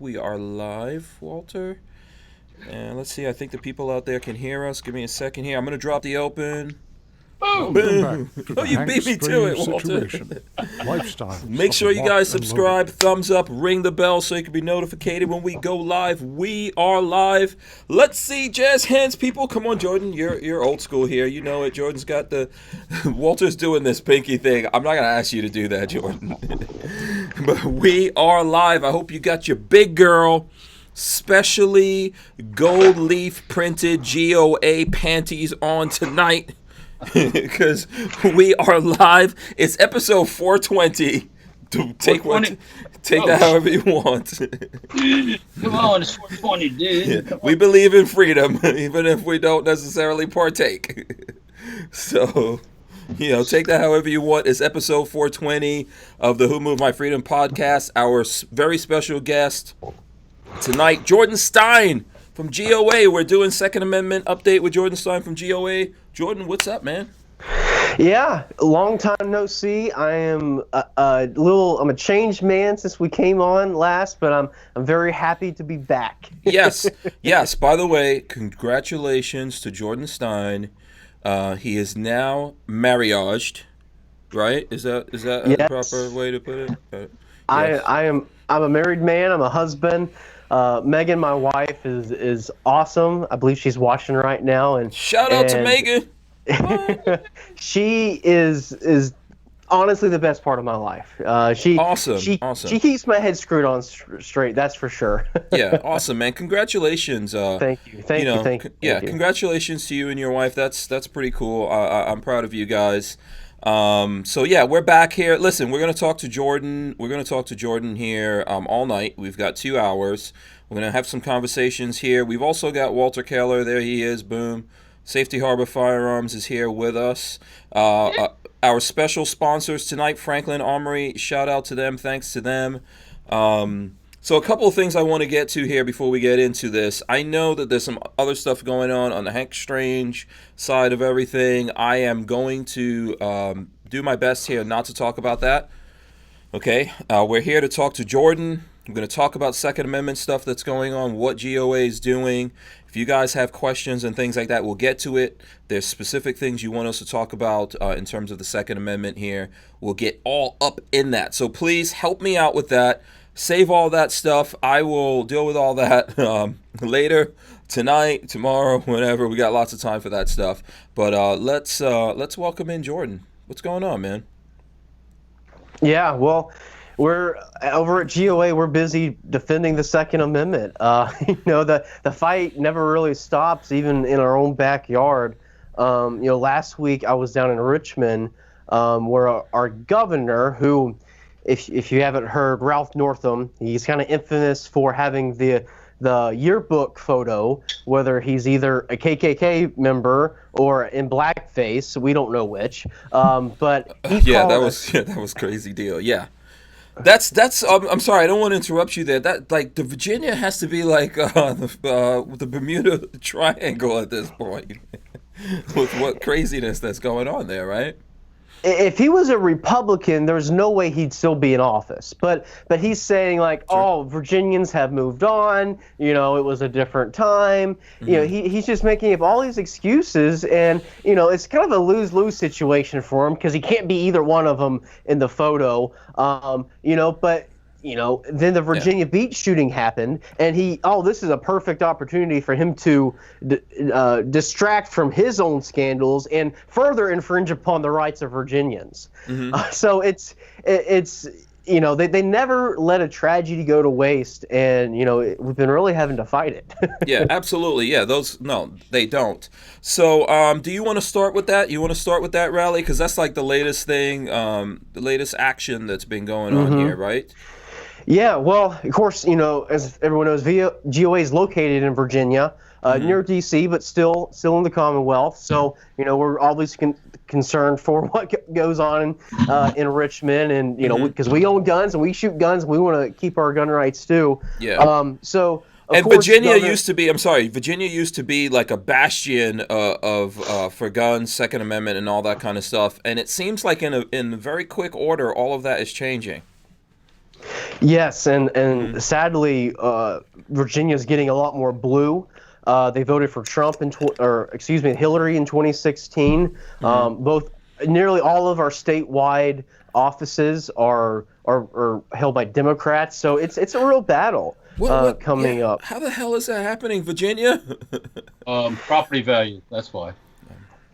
We are live, Walter. And let's see, I think the people out there can hear us. Give me a second here. I'm going to drop the open. Welcome back Boom! to Oh, the you Hank beat me to it, Strange Walter. situation. Lifestyles Make of sure the you guys locked and loaded. subscribe, thumbs up, ring the bell so you can be notified when we go live. We are live. Let's see jazz hands, people. Come on, Jordan. You're old school here. You know it. Jordan's got the Walter's doing this pinky thing. I'm not gonna ask you to do that, Jordan. But we are live. I hope you got your big girl specially gold leaf printed GOA panties on tonight. Because we are live. It's episode 420. Take that however you want. Come on, it's 420, dude. Yeah, we believe in freedom, even if we don't necessarily partake. So, take that however you want. It's episode 420 of the Who Moved My Freedom podcast. Our very special guest tonight, Jordan Stein from GOA. We're doing Second Amendment update with Jordan Stein from GOA. Jordan, what's up, man? Yeah, long time no see. I am I'm a changed man since we came on last, but I'm very happy to be back. Yes. By the way, congratulations to Jordan Stein. He is now marriaged, right? Is that Yes. the proper way to put it? Yes. I'm a married man. I'm a husband. Megan, my wife, is awesome. I believe she's watching right now, and Shout out to Megan. she is honestly the best part of my life. Awesome. She keeps my head screwed on straight. That's for sure. Yeah, awesome, man. Congratulations. Thank you. Yeah, congratulations to you and your wife. That's pretty cool. I'm proud of you guys. So yeah, we're back here. Listen, we're gonna talk to Jordan. We're gonna talk to Jordan here all night. We've got 2 hours. We're gonna have some conversations here. We've also got Walter Keller. There he is. Boom. Safety Harbor Firearms is here with us. Our special sponsors tonight, Franklin Armory. Shout out to them. Thanks to them. So a couple of things I want to get to here before we get into this. I know that there's some other stuff going on the Hank Strange side of everything. I am going to do my best here not to talk about that. Okay, we're here to talk to Jordan. I'm going to talk about Second Amendment stuff that's going on, what GOA is doing. If you guys have questions and things like that, we'll get to it. There's specific things you want us to talk about in terms of the Second Amendment here. We'll get all up in that. So please help me out with that. Save all that stuff. I will deal with all that later, tonight, tomorrow, whenever. We got lots of time for that stuff. But let's welcome in Jordan. What's going on, man? Yeah, well, we're over at GOA. We're busy defending the Second Amendment. The fight never really stops, even in our own backyard. Last week I was down in Richmond, where our governor, who, if you haven't heard, Ralph Northam, he's kind of infamous for having the yearbook photo, whether he's either a KKK member or in blackface. We don't know which. But that was crazy deal. Yeah. That's I'm sorry, I don't want to interrupt you there. That the Virginia has to be like the Bermuda Triangle at this point with what craziness that's going on there, right? If he was a Republican, there's no way he'd still be in office. But he's saying like, oh, Virginians have moved on. It was a different time. Mm-hmm. He's just making up all these excuses, and it's kind of a lose-lose situation for him because he can't be either one of them in the photo. But then the Virginia Beach shooting happened, and this is a perfect opportunity for him to distract from his own scandals and further infringe upon the rights of Virginians. Mm-hmm. So it's they never let a tragedy go to waste, and we've been really having to fight it. Yeah, absolutely. Yeah, they don't. So do you want to start with that? You want to start with that rally? Because that's like the latest thing, the latest action that's been going on here, right? Yeah, well, of course, as everyone knows, GOA is located in Virginia, near D.C., but still in the Commonwealth. So, we're obviously concerned for what goes on in Richmond, and because we own guns and we shoot guns, we want to keep our gun rights too. Yeah. Virginia used to be like a bastion for guns, Second Amendment, and all that kind of stuff. And it seems like in very quick order, all of that is changing. Yes, and sadly, Virginia's getting a lot more blue. They voted for Trump Hillary in 2016. Both nearly all of our statewide offices are held by Democrats, so it's a real battle coming up. How the hell is that happening, Virginia? Property value. That's why.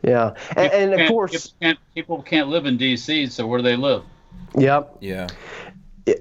Yeah, and of course, people can't live in D.C. So where do they live? Yep. Yeah.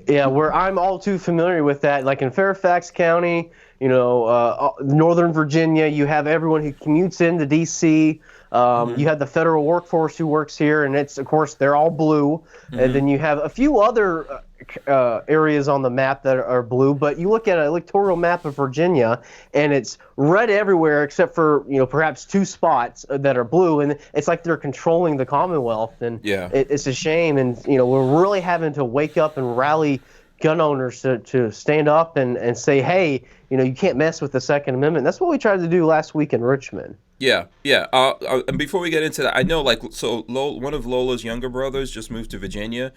Yeah, where I'm all too familiar with that, like in Fairfax County, Northern Virginia, you have everyone who commutes into D.C. You have the federal workforce who works here, and of course, they're all blue. And then you have a few other areas on the map that are blue, but you look at an electoral map of Virginia, and it's red everywhere except for, perhaps 2 spots that are blue, and it's like they're controlling the Commonwealth, and it's a shame. And, we're really having to wake up and rally gun owners to stand up and say, hey, you can't mess with the Second Amendment. That's what we tried to do last week in Richmond. Yeah. And before we get into that, I know, one of Lola's younger brothers just moved to Virginia.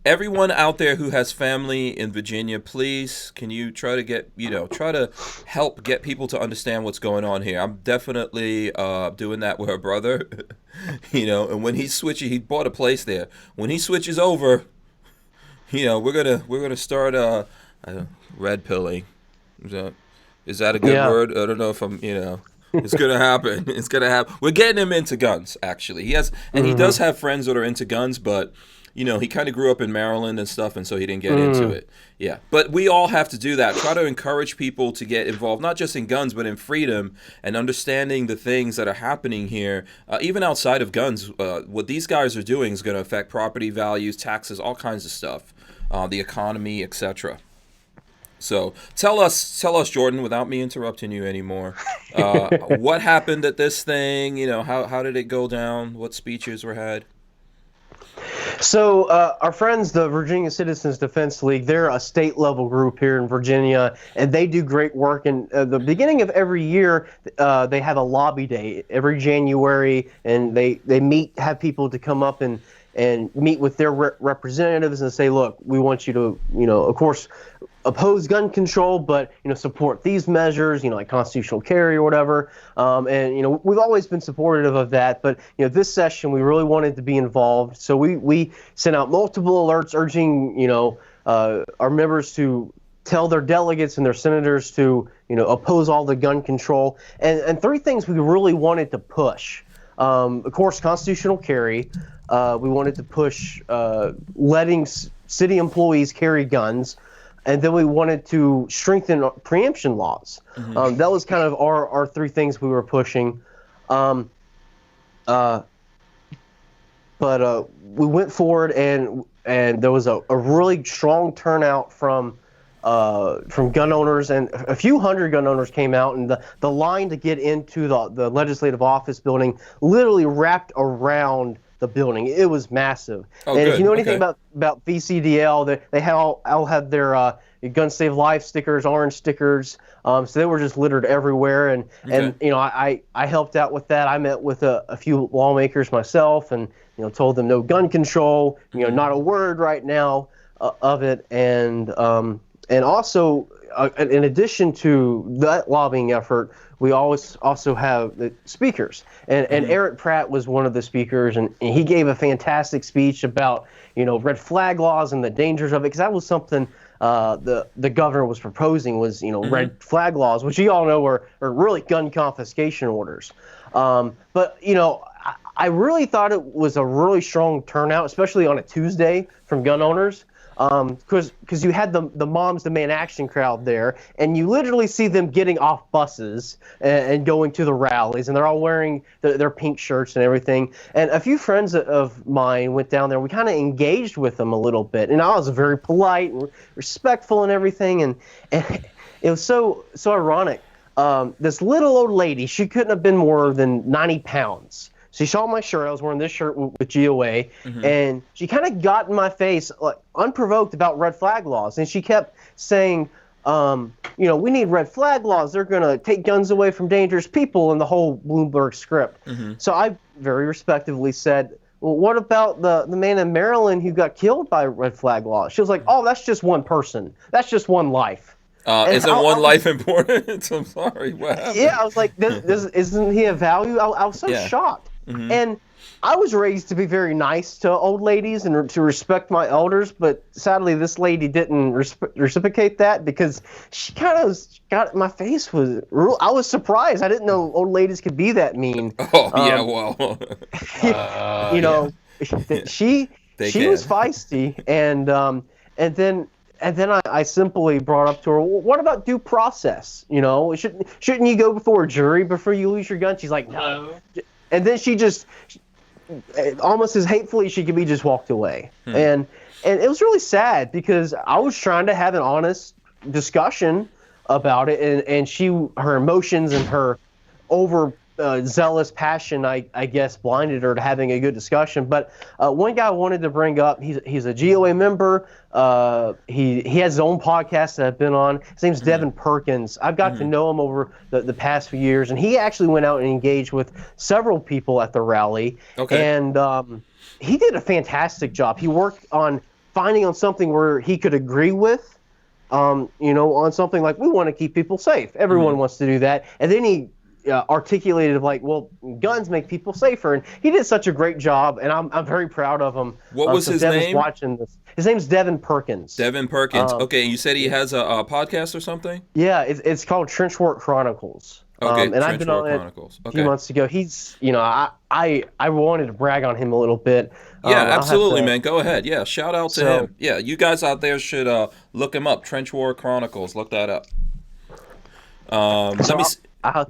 Everyone out there who has family in Virginia, please, can you try to help get people to understand what's going on here? I'm definitely doing that with her brother, and when he bought a place there. When he switches over, we're gonna start red pilling. Is that a good word? I don't know if I'm, it's gonna happen. It's gonna happen. We're getting him into guns, actually. He does have friends that are into guns, but he kind of grew up in Maryland and stuff, and so he didn't get into it. Yeah, but we all have to do that. Try to encourage people to get involved, not just in guns, but in freedom and understanding the things that are happening here, even outside of guns. What these guys are doing is going to affect property values, taxes, all kinds of stuff, the economy, etc. So tell us, Jordan, without me interrupting you anymore, what happened at this thing? How did it go down? What speeches were had? So our friends, the Virginia Citizens Defense League, they're a state-level group here in Virginia, and they do great work. And the beginning of every year, they have a lobby day every January, and they have people to come up and meet with their representatives and say, look, we want you to, of course, oppose gun control, but support these measures, like constitutional carry or whatever. And we've always been supportive of that, but this session we really wanted to be involved, so we sent out multiple alerts urging our members to tell their delegates and their senators to oppose all the gun control, and 3 things we really wanted to push. Of course, constitutional carry. We wanted to push letting city employees carry guns. And then we wanted to strengthen preemption laws. That was kind of our 3 things we were pushing. But we went forward, and there was a really strong turnout from gun owners, and a few hundred gun owners came out, and the line to get into the legislative office building literally wrapped around the building. It was massive. And good. If you know anything about VCDL, they all had their Gun Save Life stickers, orange stickers. So they were just littered everywhere. And I helped out with that. I met with a few lawmakers myself, and told them no gun control. Not a word right now of it. And also, in addition to that lobbying effort, we always also have the speakers, and Eric Pratt was one of the speakers, and he gave a fantastic speech about red flag laws and the dangers of it, because that was something the governor was proposing was red flag laws, which you all know are really gun confiscation orders. But I really thought it was a really strong turnout, especially on a Tuesday, from gun owners. Because you had the Moms Demand Action crowd there, and you literally see them getting off buses and going to the rallies, and they're all wearing their pink shirts and everything. And a few friends of mine went down there. We kind of engaged with them a little bit, and I was very polite and respectful and everything. And it was so ironic. This little old lady, she couldn't have been more than 90 pounds. She saw my shirt. I was wearing this shirt with GOA, and she kind of got in my face, like, unprovoked, about red flag laws. And she kept saying, we need red flag laws. They're going to take guns away from dangerous people, and the whole Bloomberg script. So I very respectively said, well, what about the man in Maryland who got killed by red flag laws? She was like, oh, that's just one person. That's just one life. Isn't one life important? I'm sorry. What happened? Yeah, I was like, isn't he a value? I was so shocked. Mm-hmm. And I was raised to be very nice to old ladies and to respect my elders, but sadly this lady didn't reciprocate that, because she kind of got my face was real. I was surprised. I didn't know old ladies could be that mean. Oh yeah, well, you know, she was feisty, and then I simply brought up to her, well, what about due process? You know, shouldn't you go before a jury before you lose your gun? She's like, no. And then she just, almost as hatefully she could be, just walked away. And it was really sad, because I was trying to have an honest discussion about it, and her emotions and her zealous passion, I guess, blinded her to having a good discussion. But one guy I wanted to bring up, he's a GOA member. He has his own podcast that I've been on. His name's Devin Perkins. I've got to know him over the past few years, and he actually went out and engaged with several people at the rally. Okay. And he did a fantastic job. He worked on finding on something where he could agree with, you know, on something like, we want to keep people safe. Everyone wants to do that. And then he articulated like, well, guns make people safer, and he did such a great job, and I'm very proud of him. What was his name? Watching this. His name's Devin Perkins. Devin Perkins. Okay, you said he has a podcast or something? Yeah, it's called Trenchwork Chronicles. Okay, and I've been on it a few months ago. He's, you know, I wanted to brag on him a little bit. Yeah, absolutely, man. Go ahead. Yeah, shout out to him. Yeah, you guys out there should look him up. Trenchwork Chronicles. Look that up. Let me. I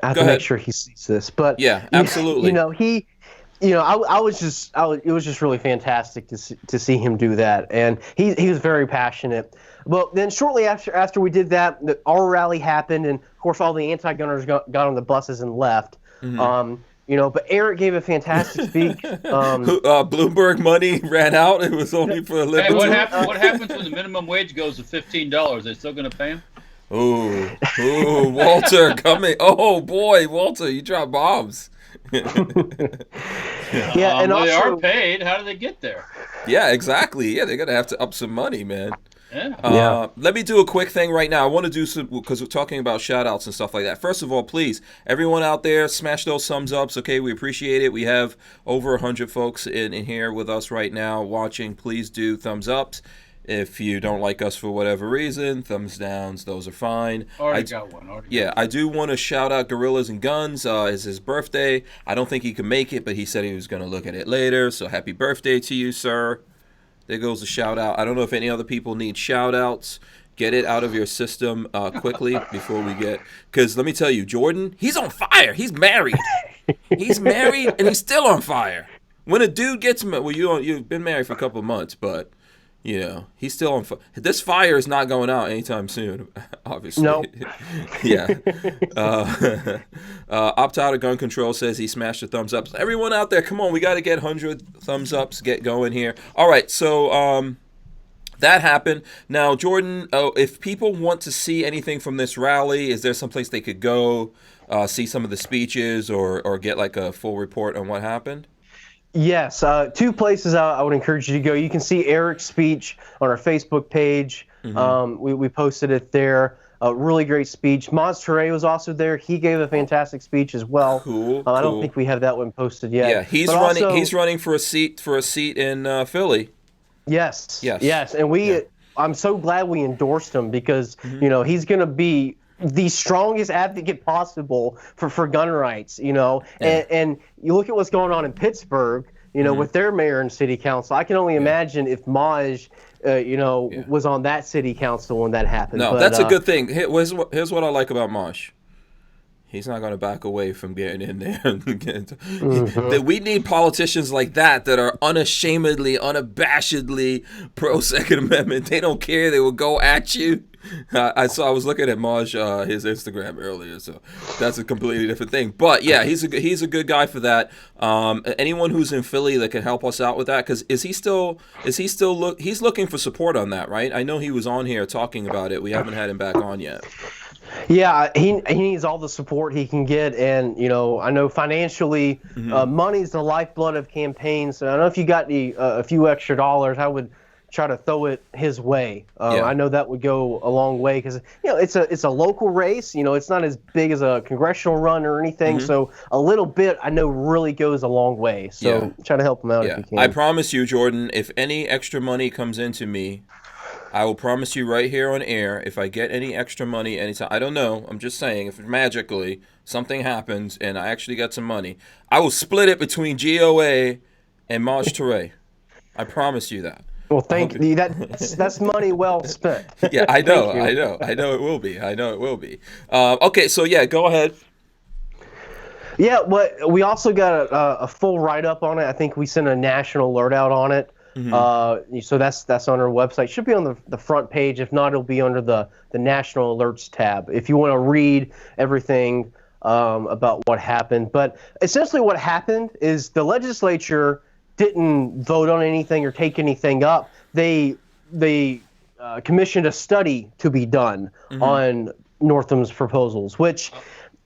have to make sure he sees this, but yeah, absolutely. I was just, it was just really fantastic to see him do that, and he was very passionate. Well, then shortly after we did that, our rally happened, and of course all the anti-gunners got on the buses and left. But Eric gave a fantastic speech. Bloomberg money ran out. It was only for a living. Hey, what happens when the minimum wage goes to $15? They still going to pay him? Ooh, Walter coming. Oh boy, Walter, you drop bombs. Yeah, and they are paid. How do they get there? Yeah, exactly. Yeah, they're gonna have to up some money, man. Yeah. Let me do a quick thing right now. I want to do some, because we're talking about shout outs and stuff like that. First of all, please, everyone out there, smash those thumbs ups. Okay, we appreciate it. We have over 100 folks in here with us right now watching. Please do thumbs ups. If you don't like us for whatever reason, thumbs downs, those are fine. Already got one. I do want to shout out Gorillas and Guns. It's his birthday. I don't think he can make it, but he said he was going to look at it later. So happy birthday to you, sir. There goes a shout out. I don't know if any other people need shout outs. Get it out of your system quickly before we get, because let me tell you, Jordan, he's on fire. He's married. He's married and he's still on fire. When a dude gets married, well, you've been married for a couple of months, but you know, he's still on fire. This fire is not going out anytime soon, obviously. No. Yeah. Opt out of gun control says he smashed the thumbs up. Everyone out there, come on, we got to get 100 thumbs ups, get going here. All right, so that happened. Now, Jordan, if people want to see anything from this rally, is there someplace they could go, see some of the speeches, or get like a full report on what happened? Yes, two places I would encourage you to go. You can see Eric's speech on our Facebook page. We posted it there. A really great speech. Maz Touré was also there. He gave a fantastic speech as well. Cool. I don't think we have that one posted yet. Yeah, he's running for a seat in Philly. Yes. And I'm so glad we endorsed him, because he's going to be the strongest advocate possible for gun rights, and you look at what's going on in Pittsburgh, with their mayor and city council. I can only imagine if Maj, was on that city council when that happened. No, that's a good thing. Here's what I like about Maj. He's not going to back away from getting in there. We need politicians like that are unashamedly, unabashedly pro-Second Amendment. They don't care. They will go at you. I was looking at Maj, his Instagram earlier, so that's a completely different thing. But yeah, he's a good guy for that. Anyone who's in Philly that can help us out with that, because he's looking for support on that, right? I know he was on here talking about it. We haven't had him back on yet. Yeah, he needs all the support he can get, and I know financially, money's the lifeblood of campaigns. So I don't know if you got a few extra dollars, I would try to throw it his way. Yeah. I know that would go a long way because it's a local race. It's not as big as a congressional run or anything. So a little bit I know really goes a long way. So try to help him out if you can. I promise you, Jordan, if any extra money comes into me, I will promise you right here on air, if I get any extra money anytime, I don't know, I'm just saying, if magically something happens and I actually got some money, I will split it between GOA and Maj Toure. I promise you that. Well, thank you. That's money well spent. Yeah, I know it will be. Okay, so yeah, go ahead. Yeah, we also got a full write-up on it. I think we sent a national alert out on it. So that's on our website. Should be on the front page. If not, it'll be under the national alerts tab if you want to read everything about what happened. But essentially what happened is the legislature didn't vote on anything or take anything up. They commissioned a study to be done on Northam's proposals, which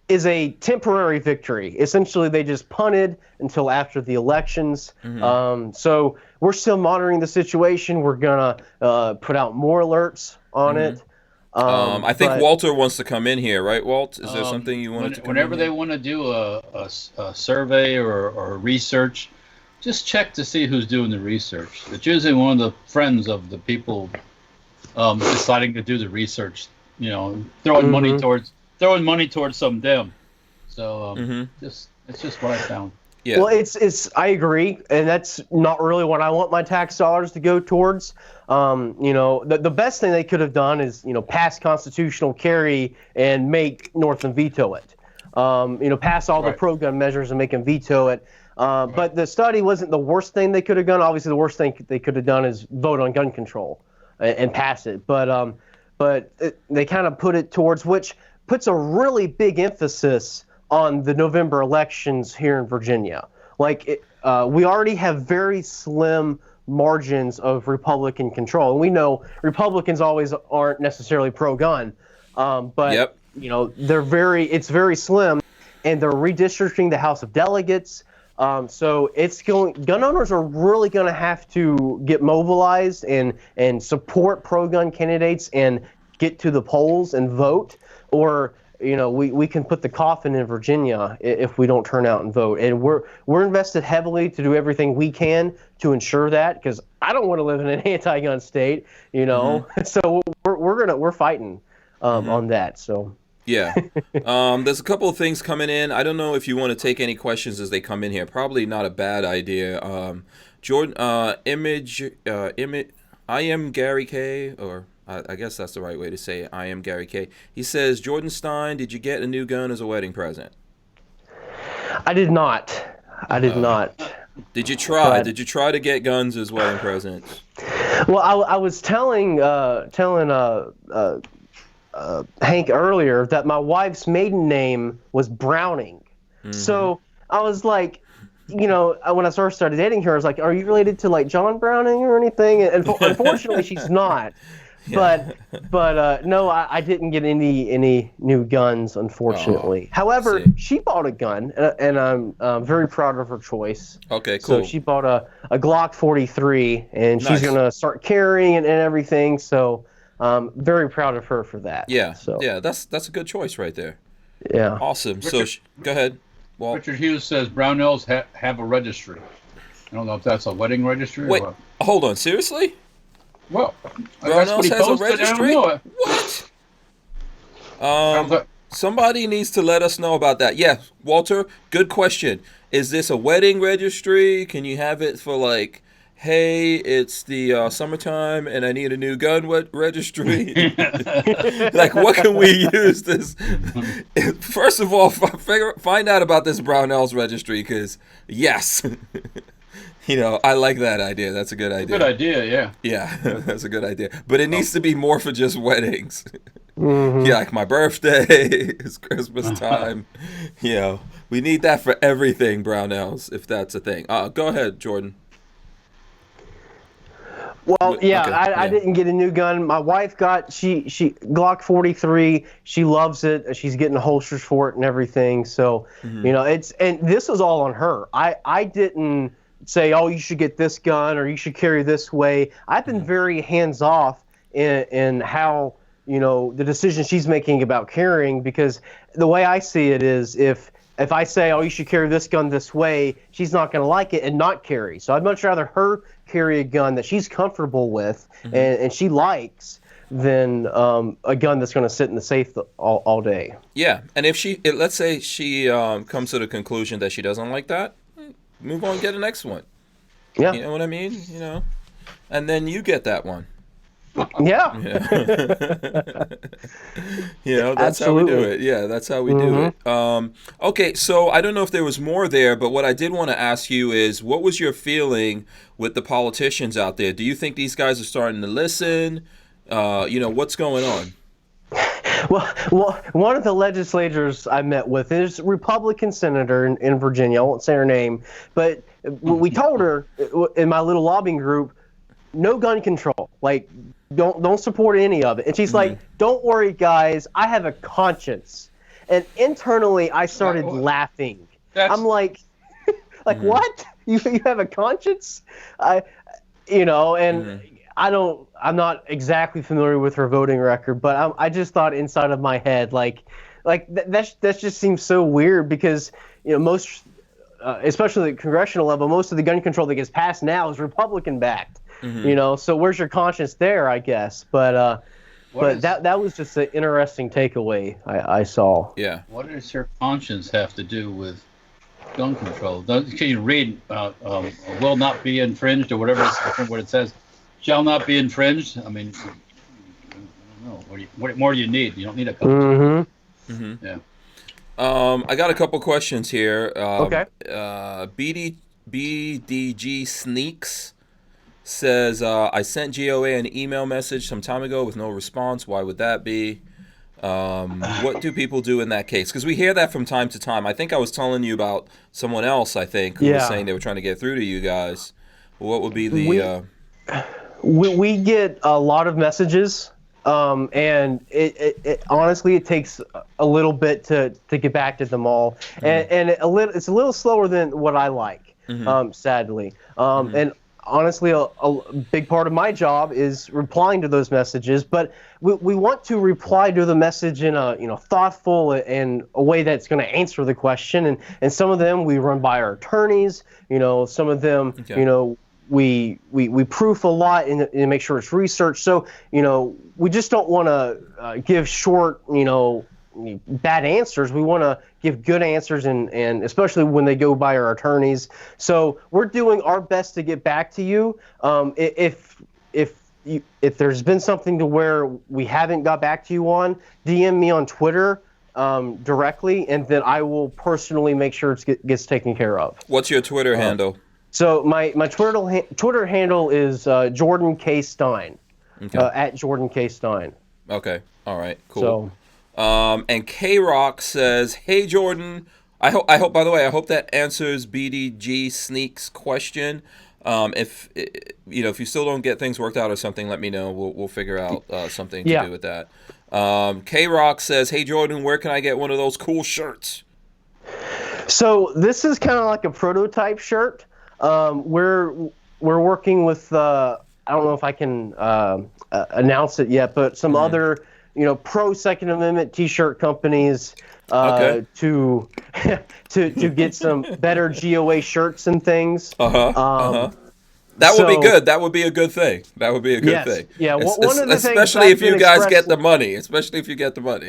is a temporary victory. Essentially, they just punted until after the elections. So we're still monitoring the situation. We're gonna put out more alerts on it. I think Walter wants to come in here, right, Walt? Is there something you wanted to come whenever in they here? want to do a survey or research, just check to see who's doing the research. It's usually one of the friends of the people deciding to do the research. Throwing money towards some dem. So it's just what I found. Yeah. Well, I agree, and that's not really what I want my tax dollars to go towards. The best thing they could have done is pass constitutional carry and make Northam veto it. Pass all the pro-gun measures and make him veto it. But the study wasn't the worst thing they could have done. Obviously, the worst thing they could have done is vote on gun control and pass it. But they kind of put it towards, which puts a really big emphasis on the November elections here in Virginia. We already have very slim margins of Republican control, and we know Republicans always aren't necessarily pro-gun, but it's very slim, and they're redistricting the House of Delegates. So gun owners are really going to have to get mobilized and support pro-gun candidates and get to the polls and vote, or we can put the coffin in Virginia if we don't turn out and vote. And we're invested heavily to do everything we can to ensure that, because I don't want to live in an anti-gun state, So we're fighting on that. So. Yeah. There's a couple of things coming in. I don't know if you want to take any questions as they come in here. Probably not a bad idea. Jordan, I am Gary K, or I guess that's the right way to say it. I am Gary K. He says, Jordan Stein, did you get a new gun as a wedding present? I did not. Not. Did you try? But, did you try to get guns as wedding presents? Well, I was telling Hank earlier that my wife's maiden name was Browning. So I was like, when I first started dating her, I was like, are you related to John Browning or anything? And unfortunately, she's not. Yeah. But no, I didn't get any new guns, unfortunately. However, she bought a gun, and I'm very proud of her choice. Okay, cool. So she bought a Glock 43, and she's going to start carrying and everything. So very proud of her for that. Yeah, so. Yeah, that's a good choice right there. Yeah. Awesome. Richard, so go ahead, Walt. Richard Hughes says Barnauls have a registry. I don't know if that's a wedding registry or what. Hold on, seriously? Well, Barnauls has a registry? What? Somebody needs to let us know about that. Yeah, Walter, good question. Is this a wedding registry? Can you have it for hey, it's the summertime and I need a new gun registry? What can we use this? First of all, find out about this Brownells registry, because yes. I like that idea. That's a good idea. Good idea, yeah. Yeah, that's a good idea. But it needs to be more for just weddings. Yeah, like my birthday, it's Christmas time. We need that for everything, Brownells, if that's a thing. Go ahead, Jordan. Well, yeah, Okay, I didn't get a new gun. My wife got she Glock 43. She loves it. She's getting holsters for it and everything. So and this was all on her. I didn't say, oh, you should get this gun or you should carry this way. I've been very hands off in how the decision she's making about carrying, because the way I see it is if I say, oh, you should carry this gun this way, she's not going to like it and not carry. So I'd much rather her carry a gun that she's comfortable with and she likes than a gun that's going to sit in the safe all day. Yeah, and let's say she comes to the conclusion that she doesn't like that, move on, get the next one. Yeah. You know what I mean? And then you get that one. Yeah. That's how we do it. Yeah, that's how we do it. Okay, so I don't know if there was more there, but what I did want to ask you is, what was your feeling with the politicians out there? Do you think these guys are starting to listen? What's going on? Well, one of the legislators I met with is a Republican senator in Virginia. I won't say her name, but we told her in my little lobbying group, no gun control. Like, don't support any of it. And she's like, don't worry, guys. I have a conscience. And internally, I started laughing. I'm like, what? You have a conscience? I'm not exactly familiar with her voting record, but I just thought inside of my head, that just seems so weird, because most, especially at the congressional level, most of the gun control that gets passed now is Republican backed. So where's your conscience there, I guess? But that was just an interesting takeaway I saw. Yeah. What does your conscience have to do with gun control? Can you read will not be infringed or whatever what it says? Shall not be infringed. I mean, no. What more do you need? You don't need a conscience. Yeah. I got a couple questions here. Okay. BDG Sneaks says, I sent GOA an email message some time ago with no response. Why would that be? What do people do in that case? Because we hear that from time to time. I think I was telling you about someone else, who was saying they were trying to get through to you guys. What would be the... We get a lot of messages, and it honestly, it takes a little bit to get back to them all. And it's a little slower than what I like, sadly. And honestly, a big part of my job is replying to those messages, but we want to reply to the message in a thoughtful and a way that's going to answer the question. And some of them we run by our attorneys. Some of them, we proof a lot and make sure it's researched. So we just don't want to give short bad answers. We want to give good answers, and especially when they go by our attorneys. So we're doing our best to get back to you. If there's been something to where we haven't got back to you on, DM me on Twitter directly, and then I will personally make sure it gets taken care of. What's your Twitter handle? So my Twitter handle is Jordan K. Stein, at Jordan K. Stein. Okay. All right. Cool. So, and K-Rock says, "Hey Jordan, I hope by the way, I hope that answers BDG Sneak's question. If you still don't get things worked out or something, let me know. We'll figure out something to do with that." K-Rock says, "Hey Jordan, where can I get one of those cool shirts?" So this is kind of like a prototype shirt. We're working with I don't know if I can announce it yet, but some other pro Second Amendment T-shirt companies to get some better GOA shirts and things. That would be good. That would be a good thing. That would be a good thing. Yeah, one of the especially if you guys get the money. Especially if you get the money.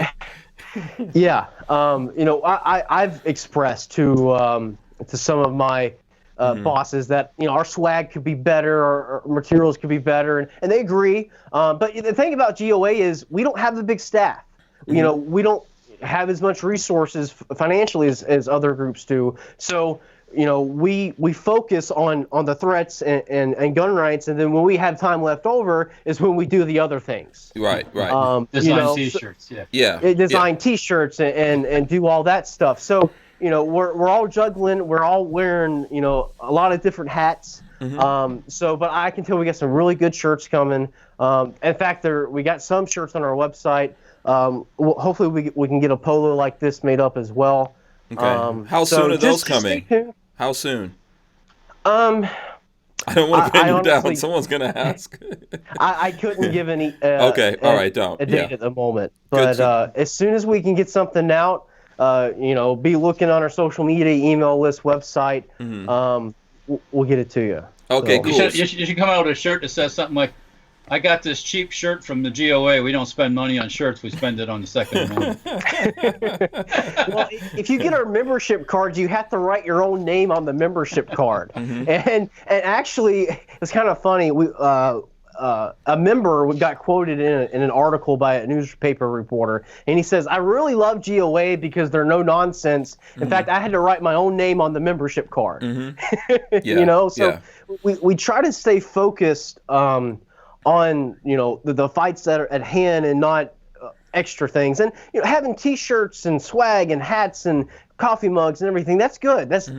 Yeah, I've expressed to some of my bosses that our swag could be better, or materials could be better, and they agree. But the thing about GOA is we don't have the big staff. We don't have as much resources financially as other groups do. So we focus on the threats and gun rights, and then when we have time left over is when we do the other things. Right. Design T-shirts. Design T-shirts and do all that stuff. So we're all juggling. We're all wearing a lot of different hats. But I can tell we got some really good shirts coming. In fact, we got some shirts on our website. Hopefully we can get a polo like this made up as well. Okay. How soon are those coming? How soon? I don't want to pin you down. Someone's going to ask. I couldn't give any okay. All right. Don't. a date at the moment. But as soon as we can get something out, be looking on our social media, email list, website, we'll get it to you. Okay, so. cool. You should come out with a shirt that says something like, I got this cheap shirt from the GOA. We don't spend money on shirts. We spend it on the Second Amendment. Well, if you get our membership cards, you have to write your own name on the membership card. And actually, it's kind of funny. A member got quoted in an article by a newspaper reporter, and he says, "I really love GOA because they're no nonsense. In fact, I had to write my own name on the membership card." We try to stay focused on the fights that are at hand and not extra things. And having T-shirts and swag and hats and coffee mugs and everything, that's good. That's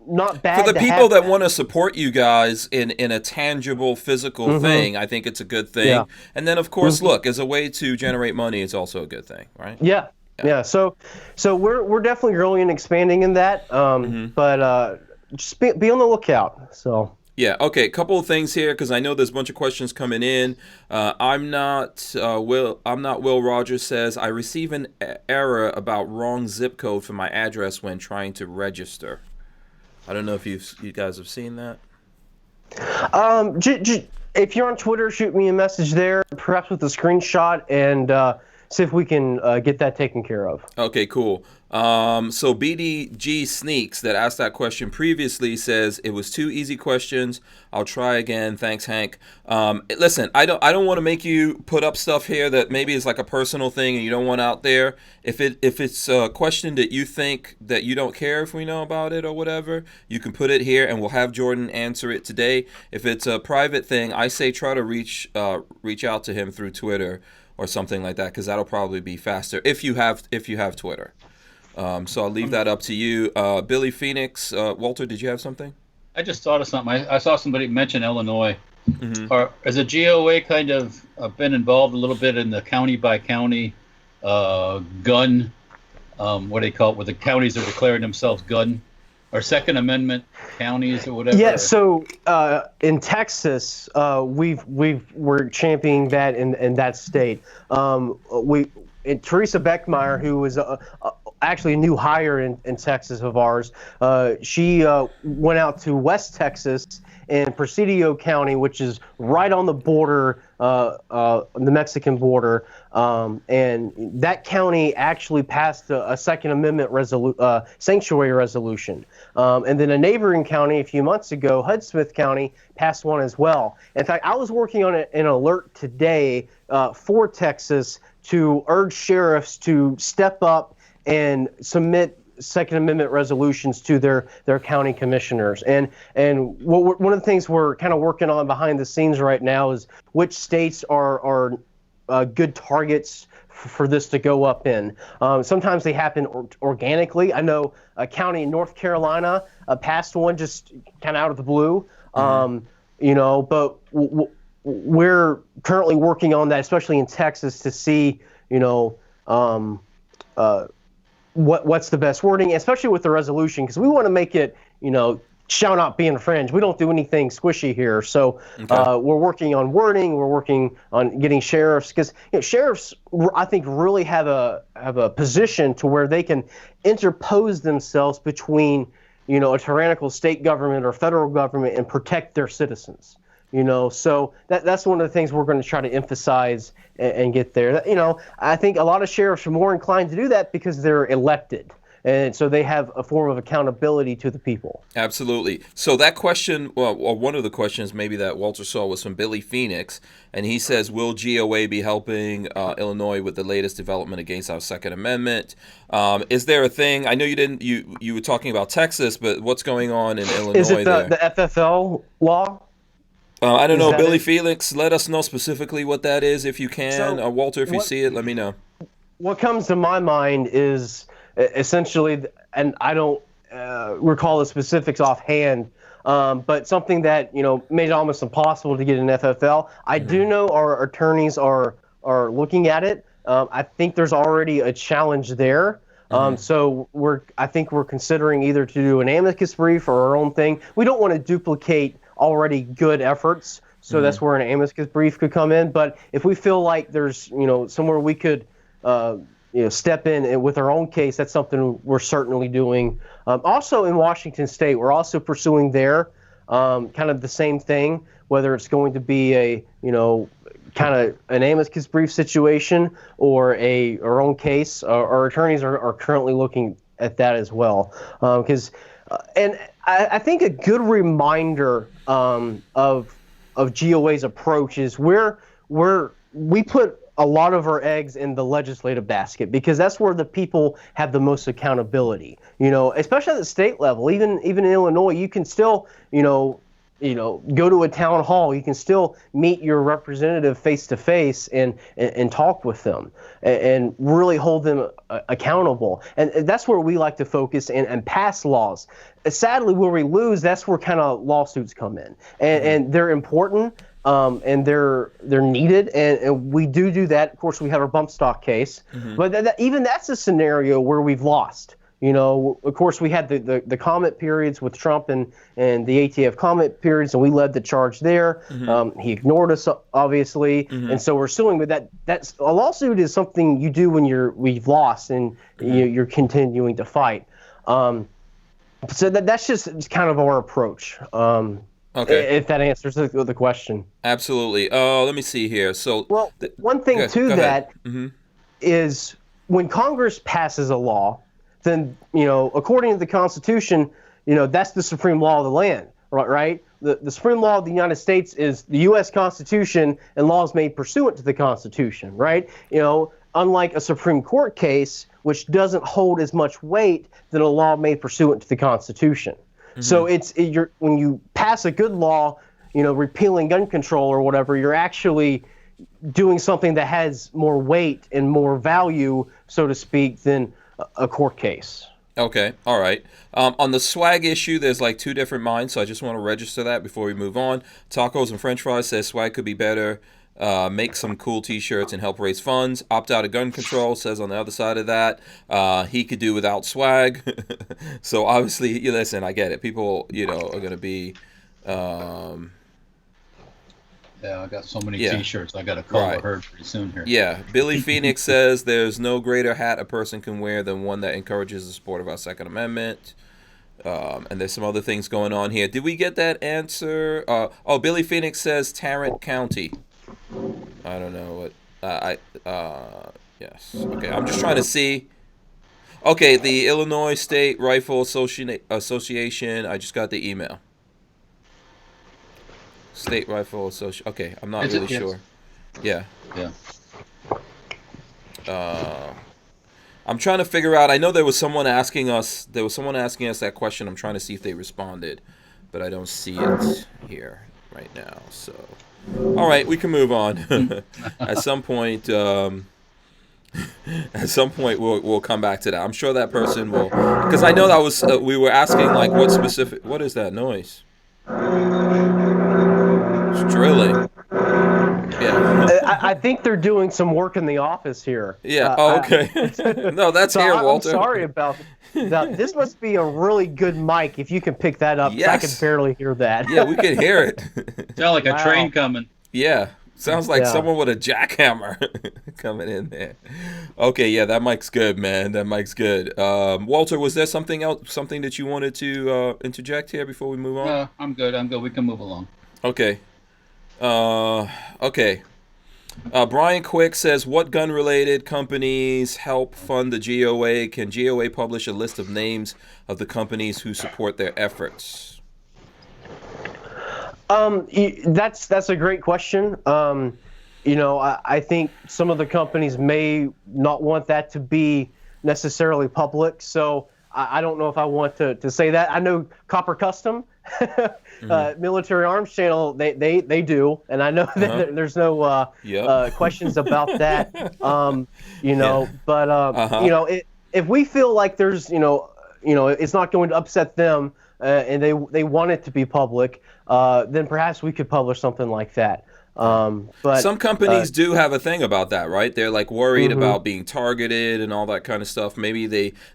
not bad. For the people that want to support you guys in a tangible physical thing, I think it's a good thing. Yeah. And then of course, look, as a way to generate money, it's also a good thing, right? Yeah. So we're definitely growing and expanding in that. But just be on the lookout. So. Yeah, okay, a couple of things here, because I know there's a bunch of questions coming in. I'm not Will Rogers says, I receive an error about wrong zip code for my address when trying to register. I don't know if you guys have seen that. If you're on Twitter, shoot me a message there, perhaps with a screenshot, and see if we can get that taken care of. Okay, cool. So BDG Sneaks that asked that question previously says it was 2 easy questions. I'll try again. Thanks, Hank. Listen, I don't want to make you put up stuff here that maybe is like a personal thing and you don't want out there. If it's a question that you think that you don't care if we know about it or whatever, you can put it here and we'll have Jordan answer it today. If it's a private thing, I say try to reach out to him through Twitter or something like that, because that'll probably be faster if you have Twitter. So I'll leave that up to you. Billy Phoenix, Walter, did you have something? I just thought of something. I saw somebody mention Illinois. Has the GOA kind of been involved a little bit in the county by county gun, what do they call it, where the counties are declaring themselves gun, or Second Amendment counties or whatever? Yeah, so in Texas, we're championing that in that state. Teresa Beckmeyer, who was actually a new hire in Texas of ours, she went out to West Texas in Presidio County, which is right on the border, the Mexican border, and that county actually passed a Second Amendment sanctuary resolution. And then a neighboring county a few months ago, Hudson County, passed one as well. In fact, I was working on an alert today for Texas to urge sheriffs to step up and submit Second Amendment resolutions to their county commissioners. And one of the things we're kind of working on behind the scenes right now is which states are good targets for this to go up in. Sometimes they happen organically. I know a county in North Carolina passed one just kind of out of the blue. But we're currently working on that, especially in Texas, to see what's the best wording, especially with the resolution, because we want to make it, shall not be infringed. We don't do anything squishy here. So we're working on wording. We're working on getting sheriffs, because sheriffs, I think, really have a position to where they can interpose themselves between, a tyrannical state government or federal government and protect their citizens. So that's one of the things we're going to try to emphasize and get there. I think a lot of sheriffs are more inclined to do that because they're elected. And so they have a form of accountability to the people. Absolutely. So that question, or one of the questions maybe that Walter saw, was from Billy Phoenix. And he says, will GOA be helping Illinois with the latest development against our Second Amendment? Is there a thing? I know you were talking about Texas, but what's going on in Illinois? Is it the FFL law? I don't know. Billy Felix, let us know specifically what that is if you can. Walter, if you see it, let me know. What comes to my mind is essentially, and I don't recall the specifics offhand, but something that made it almost impossible to get an FFL. I do know our attorneys are looking at it. I think there's already a challenge there. So I think we're considering either to do an amicus brief or our own thing. We don't want to duplicate already good efforts, so that's where an amicus brief could come in. But if we feel like there's somewhere we could step in with our own case, that's something we're certainly doing. Also in Washington State, we're also pursuing there kind of the same thing, whether it's going to be a kind of an amicus brief situation or our own case. Our attorneys are currently looking at that as well, because and I think a good reminder of GOA's approach is we put a lot of our eggs in the legislative basket, because that's where the people have the most accountability. Especially at the state level. Even in Illinois, you can still go to a town hall. You can still meet your representative face to face and talk with them and really hold them accountable. And that's where we like to focus and pass laws. Sadly, where we lose, that's where kind of lawsuits come in, and they're important. And they're needed, and we do that. Of course, we have our bump stock case, but even that's a scenario where we've lost. Of course, we had the comment periods with Trump and the ATF comment periods, and we led the charge there. He ignored us, obviously, and so we're suing. But that's a lawsuit is something you do when we've lost and you're continuing to fight. So that's just kind of our approach. Okay. If that answers the question. Absolutely. Let me see here. So, one thing is when Congress passes a law, then according to the Constitution, that's the supreme law of the land, right? The supreme law of the United States is the U.S. Constitution and laws made pursuant to the Constitution, right? Unlike a Supreme Court case, which doesn't hold as much weight than a law made pursuant to the Constitution. So when you pass a good law, repealing gun control or whatever, you're actually doing something that has more weight and more value, so to speak, than a court case. Okay, all right. On the swag issue, there's like two different minds, so I just want to register that before we move on. Tacos and French Fries says swag could be better. Make some cool T-shirts and help raise funds. Opt out of gun control says on the other side of that, he could do without swag. So obviously, listen, I get it. People, are going to be. Yeah, I got so many T-shirts. I got to call a herd pretty soon here. Yeah, Billy Phoenix says there's no greater hat a person can wear than one that encourages the support of our Second Amendment. And there's some other things going on here. Did we get that answer? Billy Phoenix says Tarrant County. I don't know what. Yes. Okay, I'm just trying to see. Okay, the Illinois State Rifle Association. I just got the email. State Rifle Association. Okay, I'm not really sure. Yeah. Yeah. I'm trying to figure out. I know there was someone asking us. That question. I'm trying to see if they responded, but I don't see it here right now. So, all right, we can move on. At some point, we'll come back to that. I'm sure that person will, because I know that was we were asking like what specific. What is that noise? It's drilling. Yeah. I think they're doing some work in the office here. Yeah. Okay. No, that's here, Walter. I'm sorry about that. This must be a really good mic if you can pick that up. Yes. I can barely hear that. Yeah, we can hear it. Sound like a train coming. Yeah. Sounds like someone with a jackhammer coming in there. Okay, yeah, that mic's good, man. That mic's good. Walter, was there something that you wanted to interject here before we move on? No, I'm good. We can move along. Okay. Okay. Brian Quick says, what gun-related companies help fund the GOA? Can GOA publish a list of names of the companies who support their efforts? That's a great question. I think some of the companies may not want that to be necessarily public, so I don't know if I want to say that. I know Copper Custom, Military Arms Channel, they do, and I know that there's no questions about that. But if we feel like there's it's not going to upset them, and they want it to be public, then perhaps we could publish something like that. But some companies do have a thing about that, right? They're like worried Mhm. about being targeted and all that kind of stuff. Maybe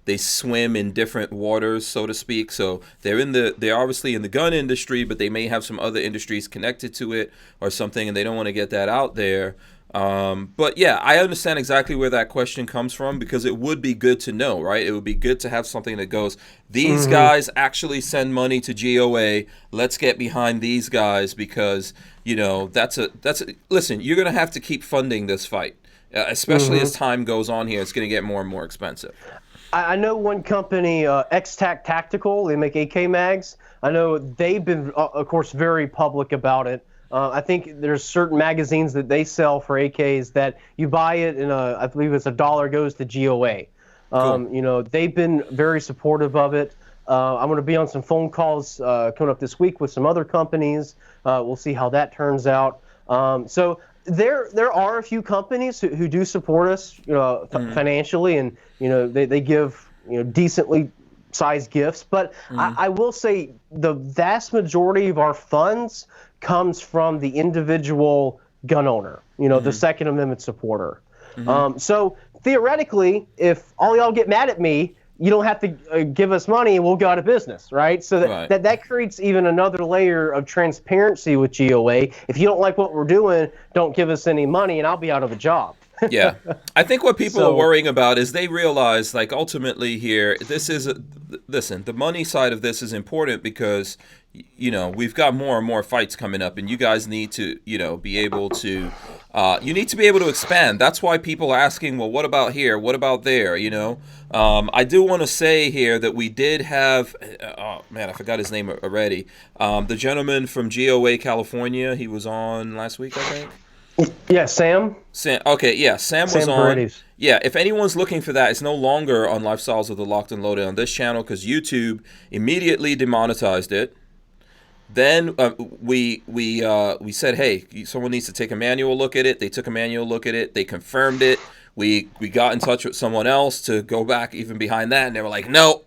they swim in different waters, so to speak. So they're obviously in the gun industry, but they may have some other industries connected to it or something, and they don't want to get that out there. But yeah, I understand exactly where that question comes from, because it would be good to know, right? It would be good to have something that goes, these guys actually send money to GOA. Let's get behind these guys, because listen, you're going to have to keep funding this fight, especially as time goes on here. It's going to get more and more expensive. I know one company, X-Tac Tactical, they make AK mags. I know they've been, of course, very public about it. I think there's certain magazines that they sell for AKs that you buy it and I believe it's $1 goes to GOA. Cool. They've been very supportive of it. I'm going to be on some phone calls coming up this week with some other companies. We'll see how that turns out. So there are a few companies who do support us, financially, and they give decently sized gifts. But I will say the vast majority of our funds comes from the individual gun owner, the Second Amendment supporter. So theoretically, if all y'all get mad at me, you don't have to give us money and we'll go out of business, right? So that creates even another layer of transparency with GOA. If you don't like what we're doing, don't give us any money and I'll be out of a job. Yeah. I think what people are worrying about is they realize, like, ultimately here, listen, the money side of this is important because, we've got more and more fights coming up, and you guys need to, be able to, you need to be able to expand. That's why people are asking, well, what about here? What about there? I do want to say here that we did have, oh man, I forgot his name already. The gentleman from GOA California, he was on last week, I think. Yeah, Sam. Okay, yeah, Sam was on. Paredes. Yeah, if anyone's looking for that, it's no longer on Lifestyles of the Locked and Loaded on this channel because YouTube immediately demonetized it. Then we said, hey, someone needs to take a manual look at it. They took a manual look at it. They confirmed it. We got in touch with someone else to go back even behind that, and they were like, no.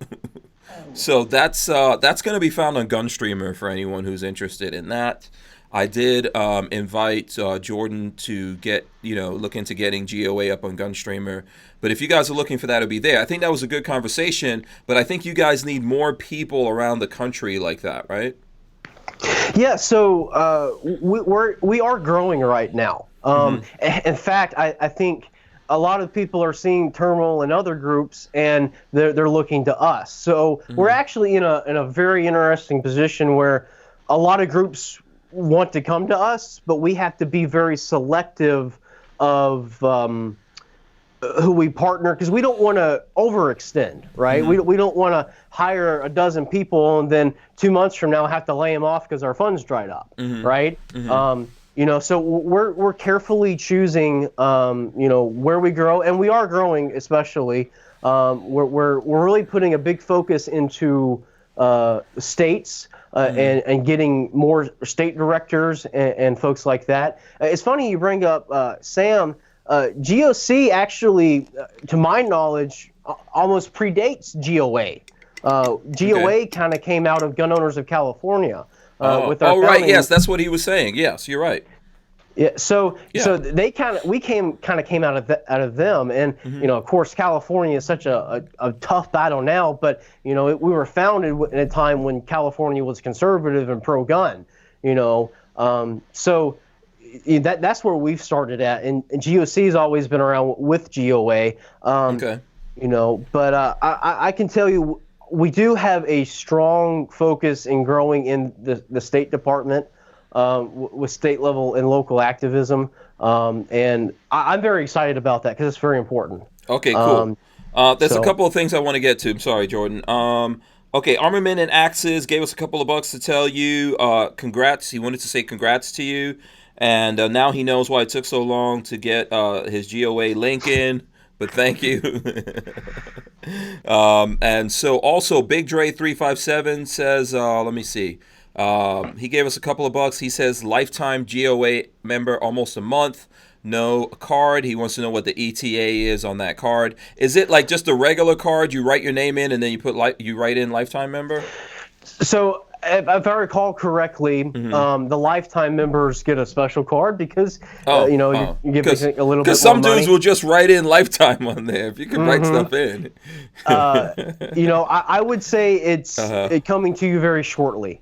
So that's going to be found on Gunstreamer for anyone who's interested in that. I did invite Jordan to look into getting GOA up on Gunstreamer. But if you guys are looking for that, it'll be there. I think that was a good conversation, but I think you guys need more people around the country like that, right? Yeah, so we are growing right now. In fact, I think a lot of people are seeing turmoil in other groups, and they're looking to us. So we're actually in a very interesting position where a lot of groups want to come to us, but we have to be very selective of who we partner, because we don't want to overextend, right? We don't want to hire a dozen people and then 2 months from now have to lay them off because our funds dried up, right? So we're carefully choosing, where we grow, and we are growing, especially. We're really putting a big focus into states. And getting more state directors and folks like that. It's funny you bring up Sam. GOC actually, to my knowledge, almost predates GOA. GOA kind of came out of Gun Owners of California. With our right, yes, that's what he was saying. Yes, you're right. Yeah, so they came out of them, and of course California is such a tough battle now, but we were founded in a time when California was conservative and pro-gun, so that's where we've started at, and GOC has always been around with GOA, but I can tell you we do have a strong focus in growing in the State Department. With state level and local activism, and I'm very excited about that because it's very important. Okay, cool. There's a couple of things I want to get to. I'm sorry, Jordan. Okay, Armament and Axes gave us a couple of bucks to tell you congrats. He wanted to say congrats to you, and now he knows why it took so long to get his GOA link in. But thank you. And so also Big Dre 357 says, let me see. He gave us a couple of bucks. He says lifetime GOA member, almost a month. know a card. He wants to know what the ETA is on that card. Is it like just a regular card? You write your name in and then you write in lifetime member? So if I recall correctly, the lifetime members get a special card because you give a little bit more money. Because some dudes will just write in lifetime on there. If you can write stuff in, I would say it's coming to you very shortly.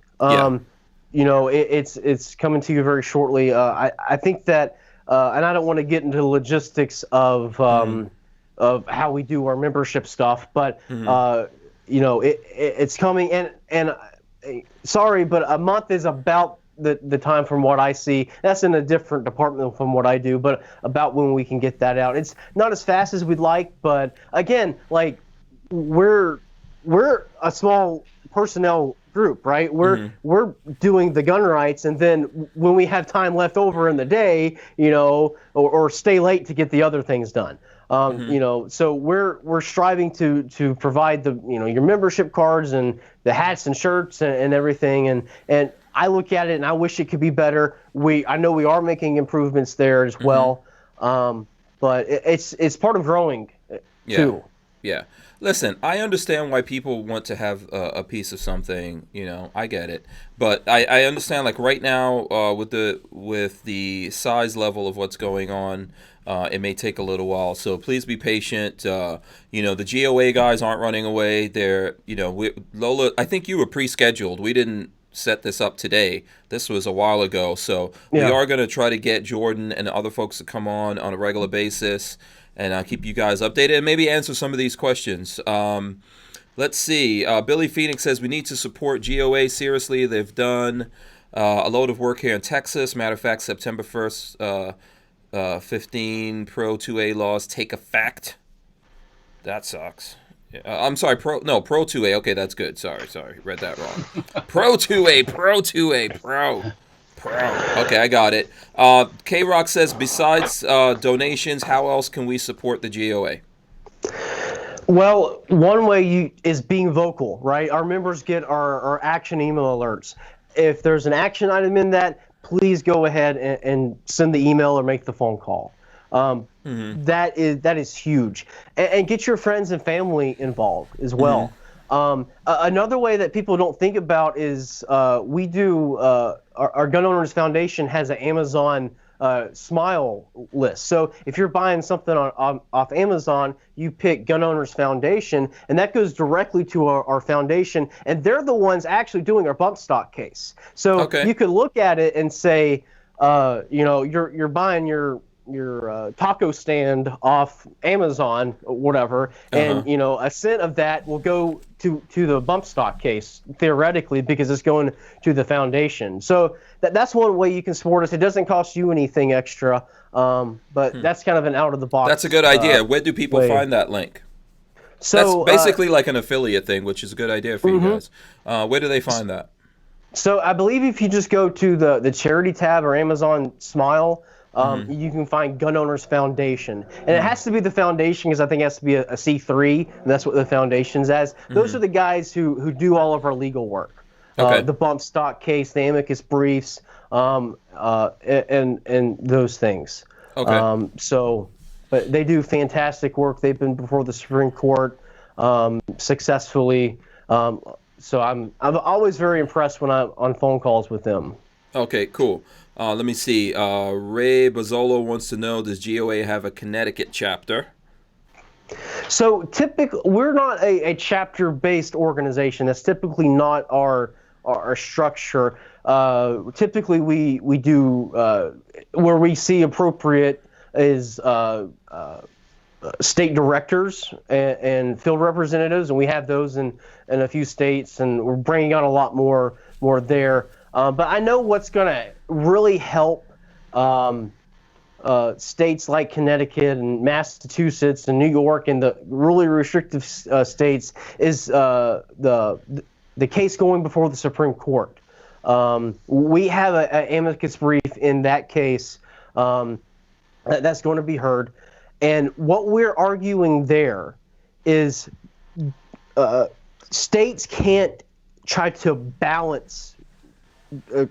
It's coming to you very shortly. I think that, and I don't want to get into the logistics of how we do our membership stuff, but it's coming. And sorry, but a month is about the time from what I see. That's in a different department from what I do, but about when we can get that out. It's not as fast as we'd like, but again, like we're a small personnel group, right? We're doing the gun rights, and then when we have time left over in the day, or stay late to get the other things done. So we're striving to provide your membership cards and the hats and shirts and everything, and I look at it and I wish it could be better. I know we are making improvements there as well, but it's part of growing too. Yeah. Listen, I understand why people want to have a piece of something. I get it, but I understand, like right now, with the size level of what's going on, it may take a little while. So please be patient. The GOA guys aren't running away. They're, Lola, I think you were pre-scheduled. We didn't set this up today. This was a while ago. So we are going to try to get Jordan and other folks to come on a regular basis. And I'll keep you guys updated and maybe answer some of these questions. Let's see. Billy Phoenix says we need to support GOA. Seriously, they've done a load of work here in Texas. Matter of fact, September 1st, 15 Pro 2A laws take effect. That sucks. I'm sorry, Pro 2A. Okay, that's good. Sorry. Read that wrong. Pro 2A. Okay, I got it. K-Rock says, besides donations, how else can we support the GOA? Well, one way is being vocal, right? Our members get our action email alerts. If there's an action item in that, please go ahead and send the email or make the phone call. That is huge. And get your friends and family involved as well. Another way that people don't think about is we do our Gun Owners Foundation has an Amazon Smile list. So if you're buying something off Amazon, you pick Gun Owners Foundation, and that goes directly to our foundation, and they're the ones actually doing our bump stock case. So you could look at it and say, you're buying your taco stand off Amazon or whatever, and a cent of that will go to the bump stock case theoretically because it's going to the foundation. So that's one way you can support us. It doesn't cost you anything extra, but that's kind of an out of the box. That's a good idea. Where do people find that link? So that's basically like an affiliate thing, which is a good idea for you guys. Where do they find that? So I believe if you just go to the charity tab or Amazon Smile, you can find Gun Owners Foundation. And it has to be the foundation because I think it has to be a C3, and that's what the foundation's as. Those are the guys who do all of our legal work. The bump stock case, the amicus briefs, and those things. But they do fantastic work. They've been before the Supreme Court successfully. So I'm always very impressed when I'm on phone calls with them. Okay, cool. Let me see. Ray Bozzolo wants to know, does GOA have a Connecticut chapter? So typically, we're not a chapter-based organization. That's typically not our structure. Typically, we do where we see appropriate is state directors and field representatives, and we have those in a few states, and we're bringing on a lot more there. But I know what's going to really help states like Connecticut and Massachusetts and New York and the really restrictive states is the case going before the Supreme Court. We have an amicus brief in that case that's going to be heard. And what we're arguing there is states can't try to balance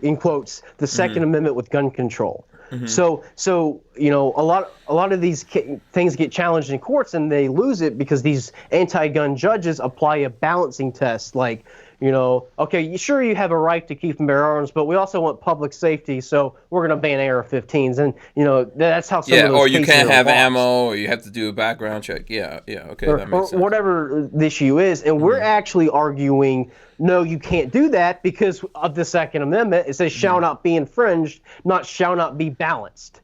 in quotes, the Second Amendment with gun control. So a lot of these things get challenged in courts and they lose it because these anti-gun judges apply a balancing test, like, okay, sure, you have a right to keep and bear arms, but we also want public safety, so we're going to ban AR-15s, and that's how some of those or you cases can't are have lost. ammo, or you have to do a background check. Yeah, okay, that makes sense. Whatever the issue is, and we're actually arguing, no, you can't do that because of the Second Amendment. It says shall not be infringed, not shall not be balanced.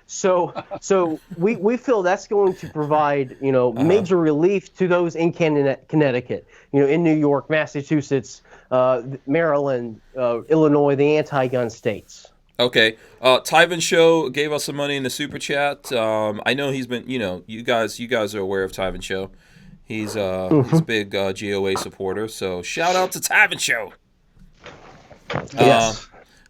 So we feel that's going to provide major relief to those in Connecticut, in New York, Massachusetts, Maryland, Illinois, the anti-gun states. Okay, Tyven Show gave us some money in the super chat. I know he's been, you guys are aware of Tyven Show. He's a big GOA supporter. So shout out to Tyven Show. Yes.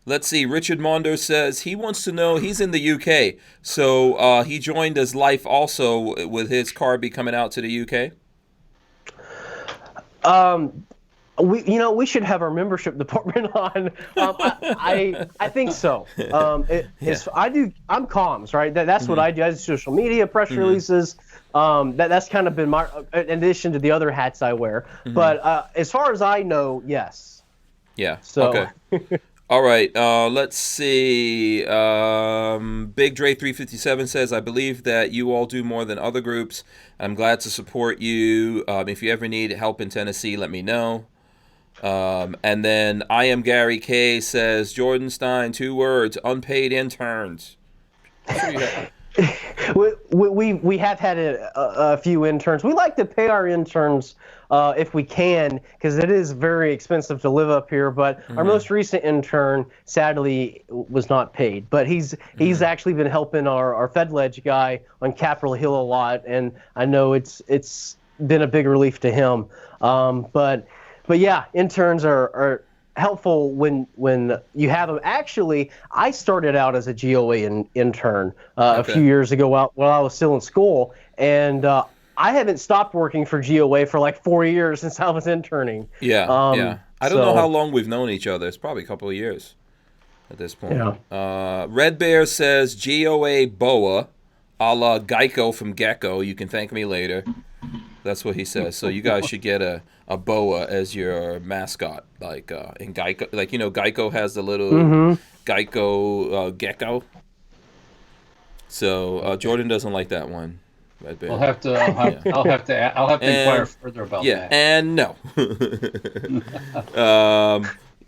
Let's see. Richard Mondo says he wants to know. He's in the UK, so he joined as Life also with his car be coming out to the UK. We should have our membership department on. I think so. I'm comms, right? That's what I do. I do social media, press releases. That's kind of been my, in addition to the other hats I wear. But as far as I know, yes. Yeah. So. Okay. All right. Let's see. Big Dre 357 says, I believe that you all do more than other groups. I'm glad to support you. If you ever need help in Tennessee, let me know. And then I am Gary K says, Jordan Stein, 2 words, unpaid interns. I'm sure you have. We have had a few interns. We like to pay our interns if we can, because it is very expensive to live up here. But our most recent intern, sadly, was not paid. But he's actually been helping our FedLedge guy on Capitol Hill a lot, and I know it's been a big relief to him. But yeah, interns are helpful when you have them. Actually, I started out as a GOA intern a few years ago while I was still in school, and I haven't stopped working for GOA for like 4 years since I was interning. Yeah. I don't know how long we've known each other. It's probably a couple of years at this point. Yeah. Red Bear says GOA BOA, a la Geico from Gecko. You can thank me later. That's what he says. So you guys should get a boa as your mascot, like in Geico. Like, Geico has the little Geico gecko. So Jordan doesn't like that one. I'll have to inquire further about that. Yeah, and no.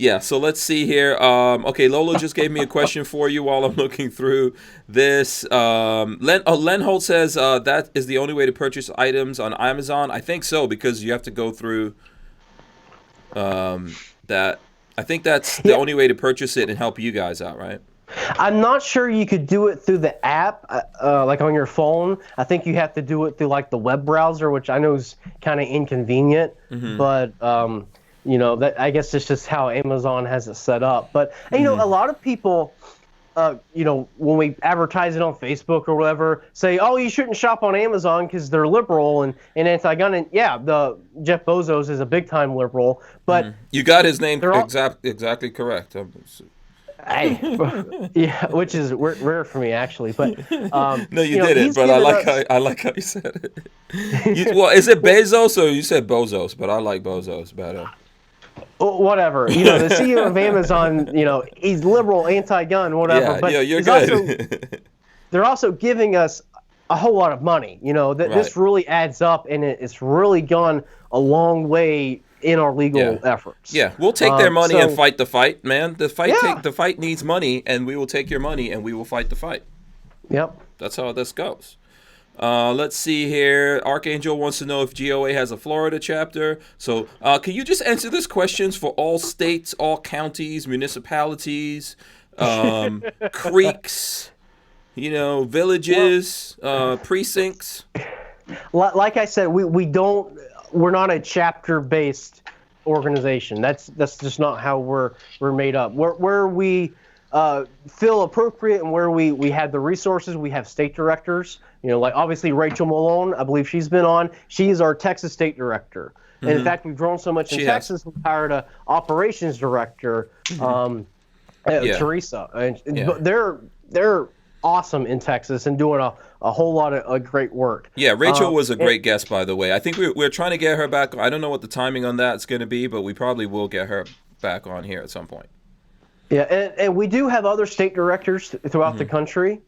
Yeah, so let's see here. Okay, Lola just gave me a question for you while I'm looking through this. Len Holt says that is the only way to purchase items on Amazon. I think so, because you have to go through that. I think that's the only way to purchase it and help you guys out, right? I'm not sure you could do it through the app, like on your phone. I think you have to do it through like the web browser, which I know is kind of inconvenient, but that, I guess it's just how Amazon has it set up. But a lot of people, when we advertise it on Facebook or whatever, say, "Oh, you shouldn't shop on Amazon because they're liberal and anti-gun." And yeah, the Jeff Bezos is a big-time liberal, but you got his name exactly correct. Hey, yeah, which is rare for me actually, but no, you didn't. But I like how you said it. Well, is it Bezos or you said Bozos? But I like Bozos better. Whatever, the CEO of Amazon, he's liberal, anti-gun, whatever. Yeah, but you're good. They're also giving us a whole lot of money. This really adds up, and it's really gone a long way in our legal efforts. Yeah, we'll take their money and fight the fight, man. The fight needs money, and we will take your money and we will fight the fight. Yep. That's how this goes. Let's see here. Archangel wants to know if GOA has a Florida chapter. So can you just answer this questions for all states, all counties, municipalities, creeks, villages, precincts? Like I said, we're not a chapter-based organization. That's just not how we're made up. Where we feel appropriate and where we have the resources, we have state directors. Like obviously Rachel Malone, I believe she's been on. She's our Texas state director. And in fact, we've grown so much in Texas, we hired an operations director, Teresa. But they're awesome in Texas and doing a whole lot of great work. Yeah, Rachel was a great guest, by the way. I think we're trying to get her back. I don't know what the timing on that's going to be, but we probably will get her back on here at some point. Yeah, and we do have other state directors throughout the country.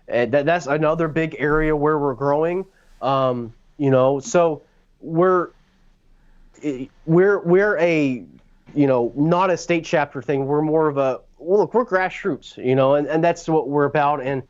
And that's another big area where we're growing. So we're a, not a state chapter thing. We're more of a, look, we're grassroots, and that's what we're about. And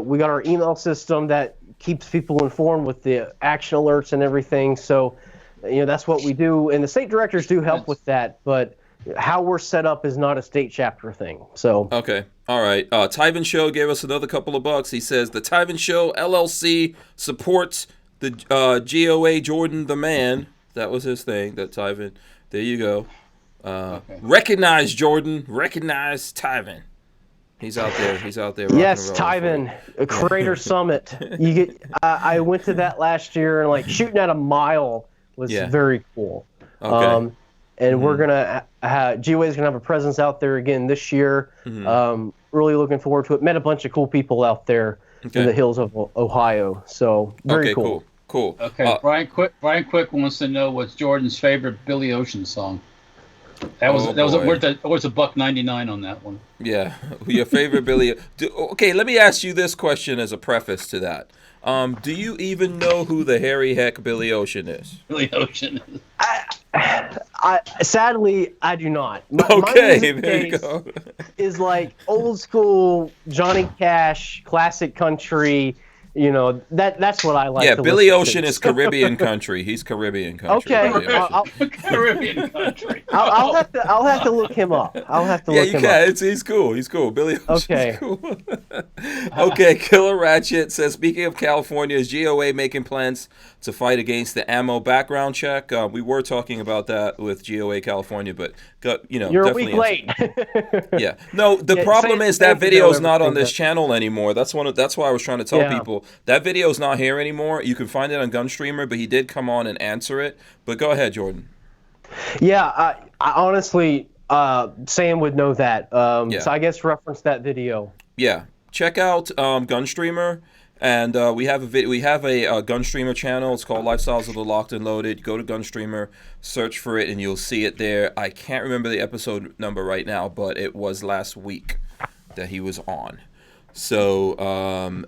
we got our email system that keeps people informed with the action alerts and everything. So, that's what we do. And the state directors do help with that, but how we're set up is not a state chapter thing. So okay, all right. Tyven Show gave us another couple of bucks. He says the Tyven Show LLC supports the GOA Jordan the man. That was his thing. That Tyven. There you go. Okay. Recognize Jordan. Recognize Tyven. He's out there. He's out there. Yes, Tyven, a Creator Summit. You get. I went to that last year, and shooting at a mile was very cool. Okay. And we're gonna GOA is gonna have a presence out there again this year. Really looking forward to it. Met a bunch of cool people out there in the hills of Ohio. So very cool. Cool. Okay, Brian Quick wants to know what's Jordan's favorite Billy Ocean song. That was $1.99 on that one. Yeah, your favorite Billy. Okay, let me ask you this question as a preface to that. Do you even know who the hairy heck Billy Ocean is? Billy Ocean is. Sadly, I do not. Okay, there you go. Is old school Johnny Cash, classic country. That's what I like. Yeah, to Billy listen Ocean to. is Caribbean country. He's Caribbean country. Okay, Caribbean country. I'll have to look him up. I'll have to look him up. Yeah, you can. He's cool. He's cool. Billy Ocean's cool. Okay, Killer Ratchet says, speaking of California, is GOA making plans to fight against the ammo background check? We were talking about that with GOA California, but you're a week late. Yeah. No, the problem is that video is not on this channel anymore. That's why I was trying to tell people that video is not here anymore. You can find it on Gunstreamer, but he did come on and answer it. But go ahead, Jordan. Yeah, I honestly, Sam would know that. So I guess reference that video. Yeah, check out Gunstreamer, and we have a Gunstreamer channel. It's called Lifestyles of the Locked and Loaded. Go to Gunstreamer, search for it, and you'll see it there. I can't remember the episode number right now, but it was last week that he was on. So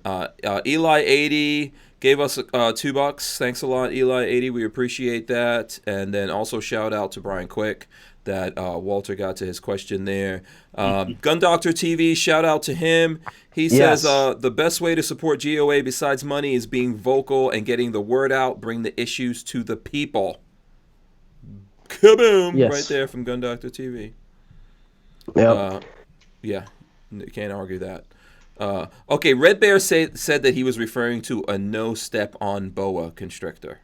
Eli80 gave us $2. Thanks a lot, Eli80. We appreciate that. And then also shout out to Brian Quick that Walter got to his question there. Gun Doctor TV, shout out to him. He says the best way to support GOA besides money is being vocal and getting the word out. Bring the issues to the people. Kaboom! Yes. Right there from Gun Doctor TV. Yep. Yeah, you can't argue that. Okay, Red Bear said that he was referring to a no-step on boa constrictor.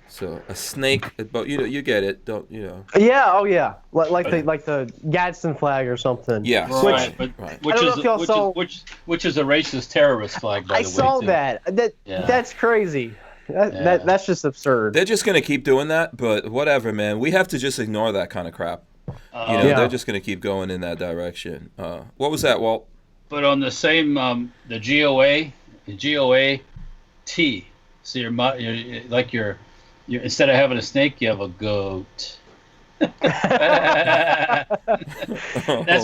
So a snake, but you get it, don't you know? Yeah, oh yeah, like the Gadsden flag or something. Yeah, right. Which is a racist terrorist flag. By the way, I saw too. that. That's crazy. That's just absurd. They're just gonna keep doing that, but whatever, man. We have to just ignore that kind of crap. They're just going to keep going in that direction. What was that, Walt? But on the same, the GOA T. So you're instead of having a snake, you have a goat. That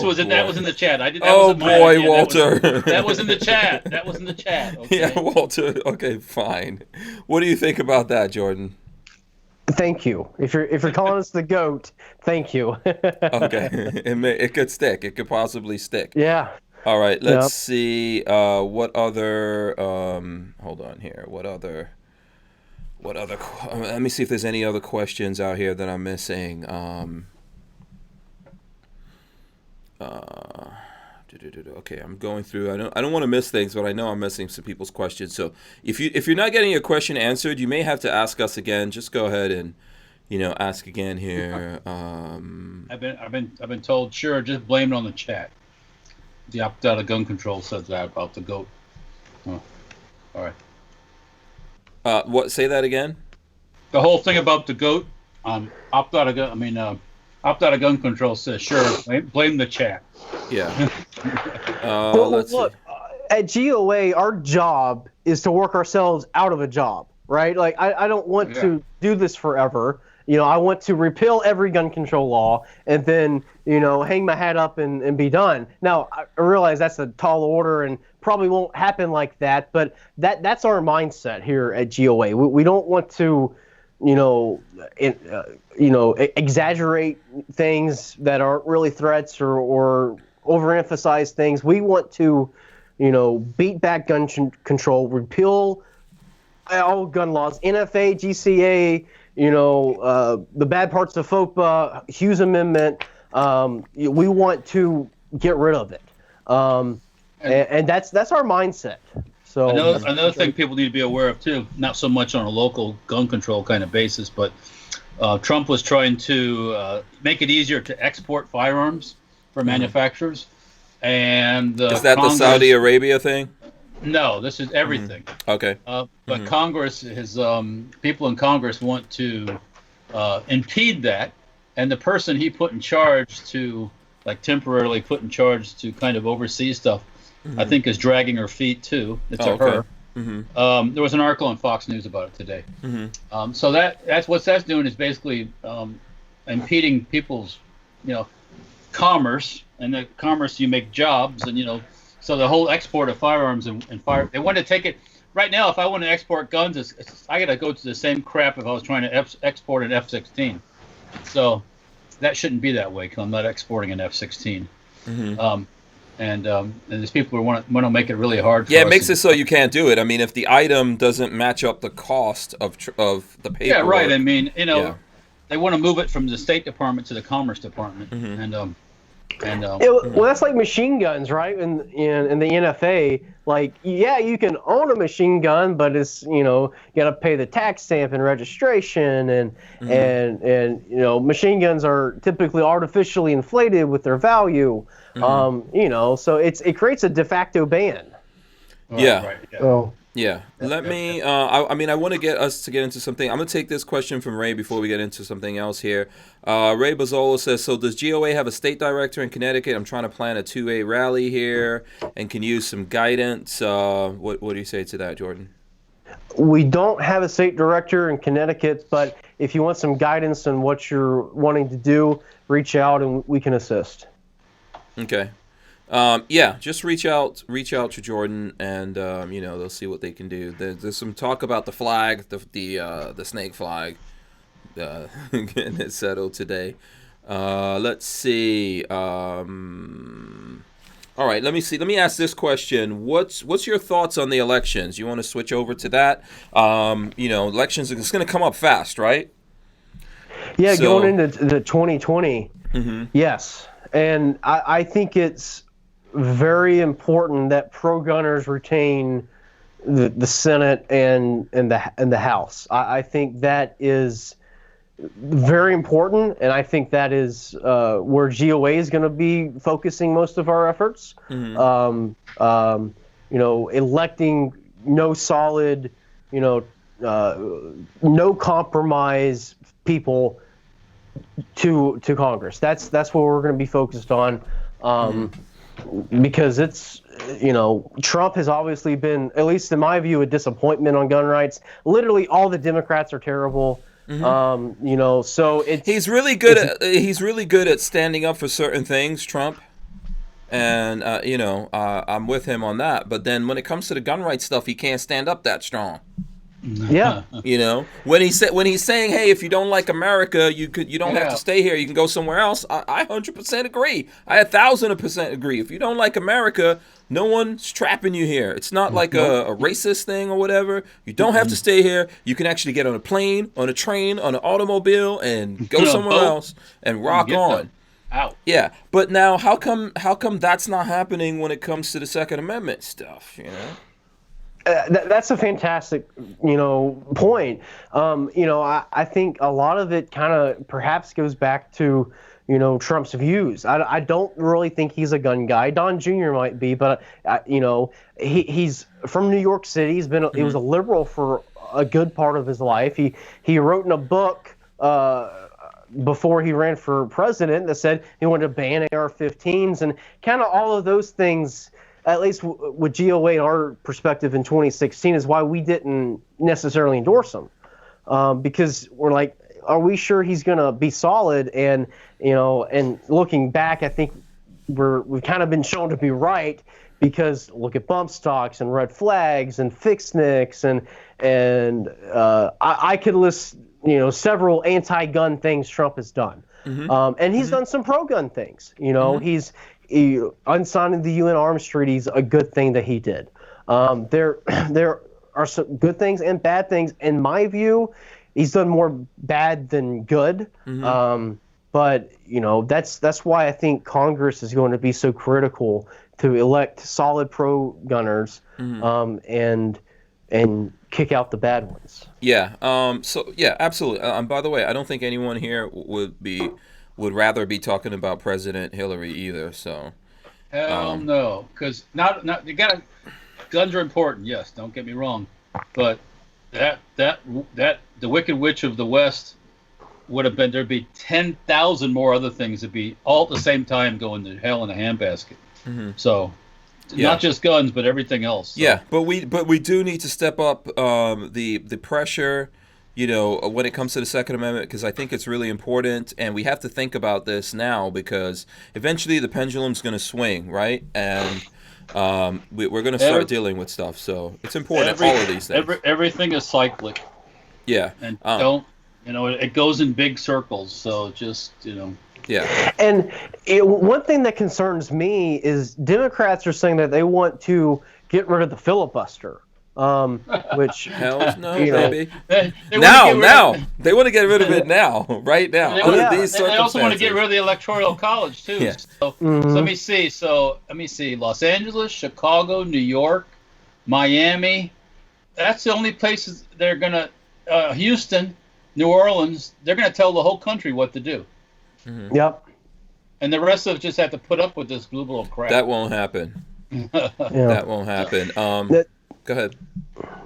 was in the chat. I did. That oh boy, Walter. That was in the chat. Okay. Yeah, Walter. Okay, fine. What do you think about that, Jordan? Thank you. If you're calling us the goat, thank you. Okay, it could stick. It could possibly stick. Yeah. All right. Let's see. What other? Hold on here. What other? Let me see if there's any other questions out here that I'm missing. Okay, I'm going through. I don't want to miss things, but I know I'm missing some people's questions. So if you're not getting your question answered, you may have to ask us again. Just go ahead and ask again here. I've been told, sure, just blame it on the chat. The opt-out of gun control says that about the goat. Oh, all right. What? Say that again. The whole thing about the goat. Opt-out of gun. Opt out of gun control says, sure, blame the chat. Yeah. Let's look, at GOA, our job is to work ourselves out of a job, right? Like, I don't want to do this forever. I want to repeal every gun control law and then, hang my hat up and be done. Now, I realize that's a tall order and probably won't happen like that, but that's our mindset here at GOA. We don't want to, exaggerate things that aren't really threats or overemphasize things. We want to, beat back gun control, repeal all gun laws, NFA, GCA, the bad parts of FOPA, Hughes Amendment. We want to get rid of it, and that's our mindset. So another thing people need to be aware of too, not so much on a local gun control kind of basis, but Trump was trying to make it easier to export firearms for manufacturers, and is that Congress, the Saudi Arabia thing? No, this is everything. Okay. But Congress, people in Congress want to impede that, and the person he put in charge to, temporarily put in charge to kind of oversee stuff, I think is dragging her feet too. It's her. There was an article on Fox News about it today. So that's what that's doing is basically impeding people's, commerce, and the commerce you make jobs, and so the whole export of firearms and fire. They want to take it right now. If I want to export guns, I got to go to the same crap if I was trying to export an F-16. So that shouldn't be that way because I'm not exporting an F-16. And there's people who want to make it really hard for us. Yeah, it makes it so you can't do it. I mean, if the item doesn't match up the cost of the paperwork. Yeah, right. I mean, they want to move it from the State Department to the Commerce Department. Well, that's like machine guns, right? In the NFA, you can own a machine gun, but it's you got to pay the tax stamp and registration, and machine guns are typically artificially inflated with their value. So it creates a de facto ban. Yeah. Right, yeah. Oh. Yeah. Let me. I want to get into something. I'm gonna take this question from Ray before we get into something else here. Ray Bazzola says, "So does GOA have a state director in Connecticut? I'm trying to plan a 2A rally here and can use some guidance. What do you say to that, Jordan?" We don't have a state director in Connecticut, but if you want some guidance on what you're wanting to do, reach out and we can assist. Okay. Just reach out to Jordan, and they'll see what they can do. There's some talk about the flag, the snake flag, getting it settled today. Let's see. All right, let me see. Let me ask this question. What's your thoughts on the elections? You want to switch over to that? Elections, it's going to come up fast, right? Yeah, going into the 2020. Yes, and I think it's very important that pro-gunners retain the Senate and the House. I think that is very important, and I think that is where GOA is going to be focusing most of our efforts. Electing no solid, no compromise people to Congress. That's what we're going to be focused on. Because it's, Trump has obviously been, at least in my view, a disappointment on gun rights. Literally all the Democrats are terrible. So he's really good at standing up for certain things, Trump. And I'm with him on that. But then when it comes to the gun rights stuff, he can't stand up that strong. Yeah. When he's saying, hey, if you don't like America, you don't have to stay here. You can go somewhere else. I 100% agree. I 1,000% agree. If you don't like America, no one's trapping you here. It's not like a racist thing or whatever. You don't have to stay here. You can actually get on a plane, on a train, on an automobile, and go somewhere else and rock on. Out. Yeah, but now how come that's not happening when it comes to the Second Amendment stuff? That's a fantastic, point. I think a lot of it kind of perhaps goes back to, Trump's views. I don't really think he's a gun guy. Don Jr. might be, but he's from New York City. He was a liberal for a good part of his life. He wrote in a book before he ran for president that said he wanted to ban AR-15s, and kind of all of those things, at least with GOA and our perspective in 2016, is why we didn't necessarily endorse him, because we're like, are we sure he's going to be solid? And and looking back, I think we've kind of been shown to be right, because look at bump stocks and red flags and fixed nicks, and I could list several anti-gun things Trump has done, and he's done some pro-gun things. He unsigning the UN Arms Treaty is a good thing that he did. There are some good things and bad things. In my view, he's done more bad than good. But that's why I think Congress is going to be so critical to elect solid pro-gunners, and kick out the bad ones. Yeah. So yeah, absolutely. By the way, I don't think anyone here would rather be talking about President Hillary either. So. Hell no, because not you got guns are important. Yes, don't get me wrong, but that the Wicked Witch of the West would have been, there'd be 10,000 more other things that'd be all at the same time going to hell in a handbasket. So. Not just guns, but everything else. So. Yeah, but we do need to step up the pressure, when it comes to the Second Amendment, because I think it's really important, and we have to think about this now, because eventually the pendulum's going to swing, right? And we're going to start dealing with stuff, so it's important. All of these things. Everything is cyclic. Yeah, and it goes in big circles. So just Yeah. And one thing that concerns me is Democrats are saying that they want to get rid of the filibuster, which hell no, baby. Now they want to get rid of it now, right now. They also want to get rid of the Electoral College too. Yeah. So let me see. Los Angeles, Chicago, New York, Miami. That's the only places they're gonna. Houston, New Orleans. They're gonna tell the whole country what to do. Yep. And the rest of us just have to put up with this global crap. That won't happen. That won't happen. Go ahead.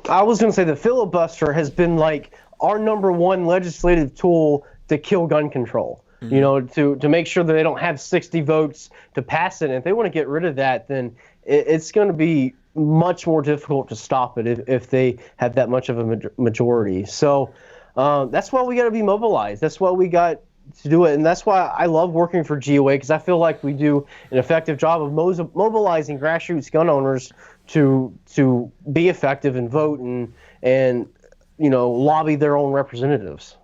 I was going to say the filibuster has been like our number one legislative tool to kill gun control. To make sure that they don't have 60 votes to pass it. And if they want to get rid of that, then it's going to be much more difficult to stop it if they have that much of a majority. So that's why we got to be mobilized. That's why we got to do it, and that's why I love working for GOA, because I feel like we do an effective job of mobilizing grassroots gun owners to be effective and vote and lobby their own representatives.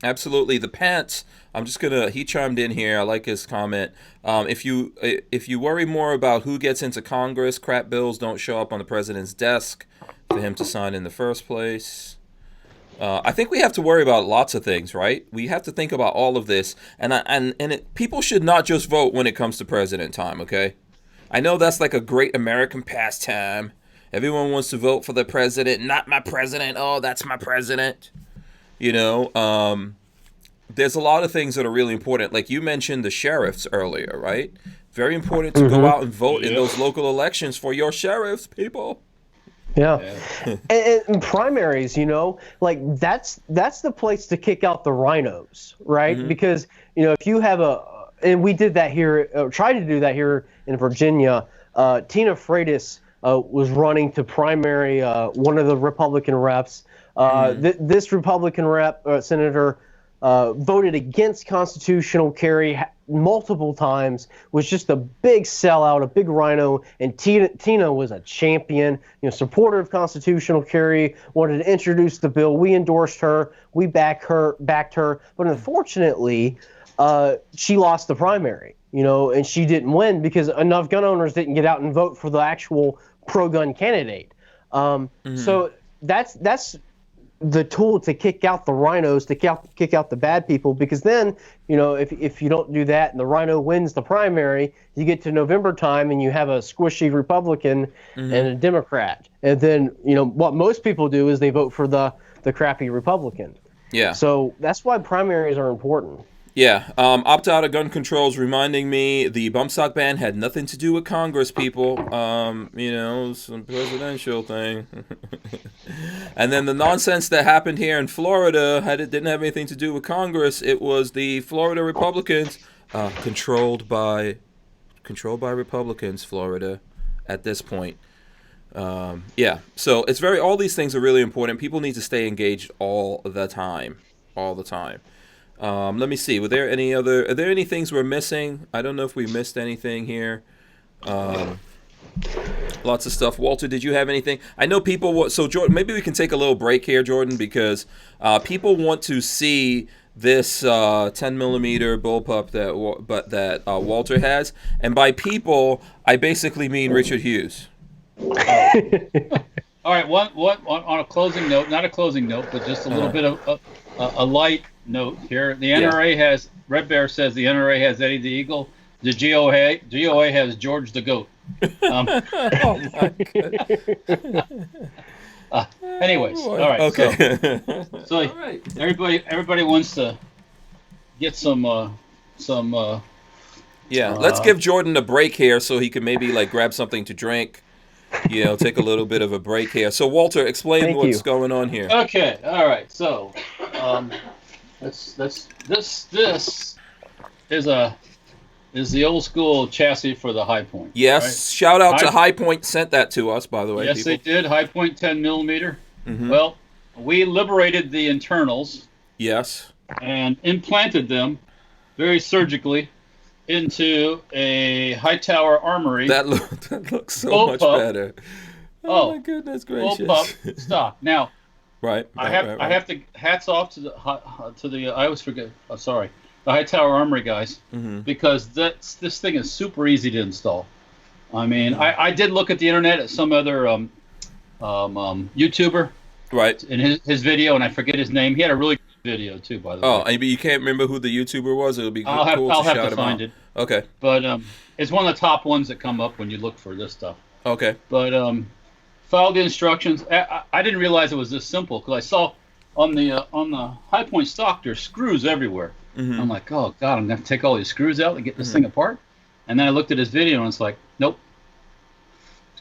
Absolutely. The pants. He chimed in here. I like his comment. If you worry more about who gets into Congress, crap bills don't show up on the president's desk for him to sign in the first place. I think we have to worry about lots of things, right? We have to think about all of this, people should not just vote when it comes to president time, okay? I know that's like a great American pastime. Everyone wants to vote for the president, not my president. Oh, that's my president. There's a lot of things that are really important. Like you mentioned the sheriffs earlier, right? Very important to go out and vote in those local elections for your sheriffs, people. Yeah. And primaries, like that's the place to kick out the rhinos, right? Because, if you have and we did that here, tried to do that here in Virginia. Tina Freitas was running to primary one of the Republican reps. This Republican rep, senator, voted against constitutional carry multiple times, was just a big sellout, a big rhino, and Tina was a champion, supporter of constitutional carry, wanted to introduce the bill. We endorsed her, we backed her, but unfortunately, she lost the primary, and she didn't win because enough gun owners didn't get out and vote for the actual pro-gun candidate. So that's the tool to kick out the rhinos, to kick out the bad people, because then, if you don't do that and the rhino wins the primary, you get to November time and you have a squishy Republican and a Democrat. And then, what most people do is they vote for the crappy Republican. Yeah. So that's why primaries are important. Yeah, opt out of gun controls, reminding me the bump stock ban had nothing to do with Congress, people. Some presidential thing. And then the nonsense that happened here in Florida didn't have anything to do with Congress. It was the Florida Republicans, controlled by Republicans. Florida, at this point. So it's all these things are really important. People need to stay engaged all the time. Let me see. Are there any things we're missing? I don't know if we missed anything here. Lots of stuff. Walter, did you have anything? I know people. So Jordan, maybe we can take a little break here, Jordan, because people want to see this 10 millimeter bullpup that Walter has, and by people, I basically mean Richard Hughes. All right. One on a closing note, not a closing note, but just a little bit of a light note here. The NRA has, Red Bear says the NRA has Eddie the Eagle. The GOA has George the Goat. Oh my God. Anyways, all right. Okay. So All right. everybody wants to get some. Let's give Jordan a break here so he can maybe grab something to drink. Take a little bit of a break here. So Walter, explain what's going on here. Okay. All right. So, this is the old school chassis for the High Point. Yes. Right? Shout out to High Point, sent that to us, by the way. Yes, people. they did. High Point 10 millimeter. Mm-hmm. Well, we liberated the internals. Yes. And implanted them very surgically into a Hightower Armory. That looks so much better. Oh my goodness gracious! Bullpup stock. Now, right. I have to hats off to the I always forget. The Hightower Armory guys, because this thing is super easy to install. I mean, I did look at the internet at some other YouTuber, right, in his video, and I forget his name. He had a really good video too, by the way. Oh, maybe you can't remember who the YouTuber was. It'll be I'll cool have shout to him find out. it. Okay. But it's one of the top ones that come up when you look for this stuff. Okay. But follow the instructions. I didn't realize it was this simple because I saw on the High Point stock there's screws everywhere. I'm like, oh God, I'm gonna have to take all these screws out and get this thing apart. And then I looked at his video and it's like, nope.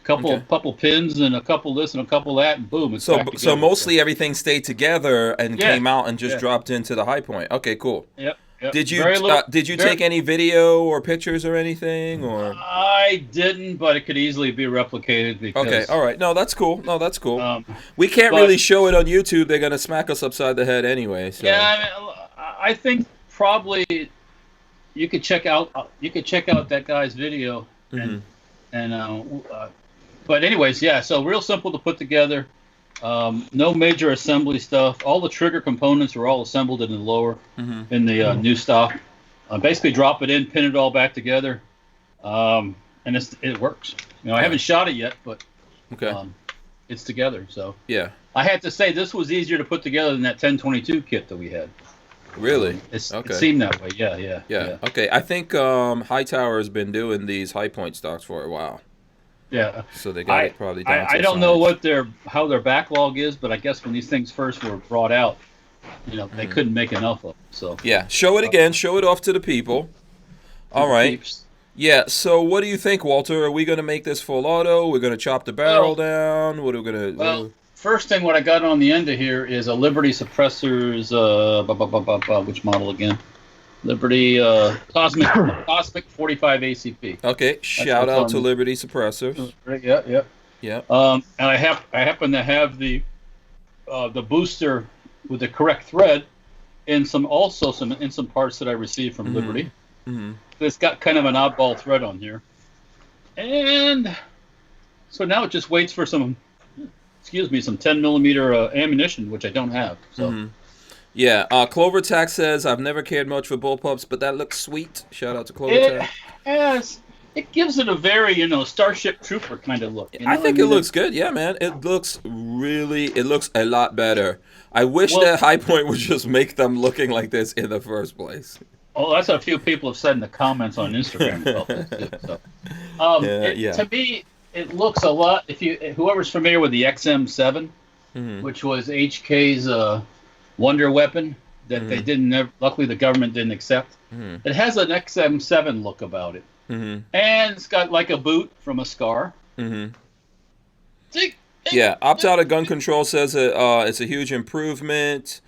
Couple pins and a couple this and a couple that, and boom, it's back together. So mostly everything stayed together and came out and just dropped into the High Point. Okay, cool. Yep. Did you take any video or pictures or anything, or? I didn't, but it could easily be replicated because. Okay, all right. No, that's cool. We can't really show it on YouTube. They're gonna smack us upside the head anyway. So. Yeah, I think probably you could check out that guy's video but anyways, yeah. So real simple to put together. No major assembly stuff. All the trigger components are all assembled in the lower, in the new stock. Basically, drop it in, pin it all back together, and it works. I haven't shot it yet, but it's together. So yeah, I had to say this was easier to put together than that 1022 kit that we had. Really? It seemed that way. Yeah. Okay, I think Hightower has been doing these High Point stocks for a while. Yeah. So they got it probably down to I don't know how their backlog is, but I guess when these things first were brought out, they couldn't make enough of them. So yeah, show it again, show it off to the people. All right. Peeps. Yeah. So what do you think, Walter? Are we going to make this full auto? We're going to chop the barrel down. What are we going to? Well, first thing what I got on the end of here is a Liberty Suppressors. Which model again? Liberty Cosmic 45 ACP. Okay, shout out to Liberty Suppressors. Yeah. And I happen to have the booster with the correct thread in some parts that I received from Liberty. It's got kind of an oddball thread on here, and so now it just waits for some 10 millimeter ammunition, which I don't have. So. Yeah, Clovertac says, I've never cared much for bullpups, but that looks sweet. Shout out to Clovertac. It gives it a very, Starship Trooper kind of look. I think it looks good. Yeah, man. It looks a lot better. I wish that High Point would just make them looking like this in the first place. Oh, that's what a few people have said in the comments on Instagram about this too. So, to me, it looks a lot. Whoever's familiar with the XM7, which was HK's Wonder Weapon, that they didn't. Luckily, the government didn't accept. It has an XM7 look about it, and it's got like a boot from a Scar. Yeah, Opt Out of Gun Control says it's a huge improvement.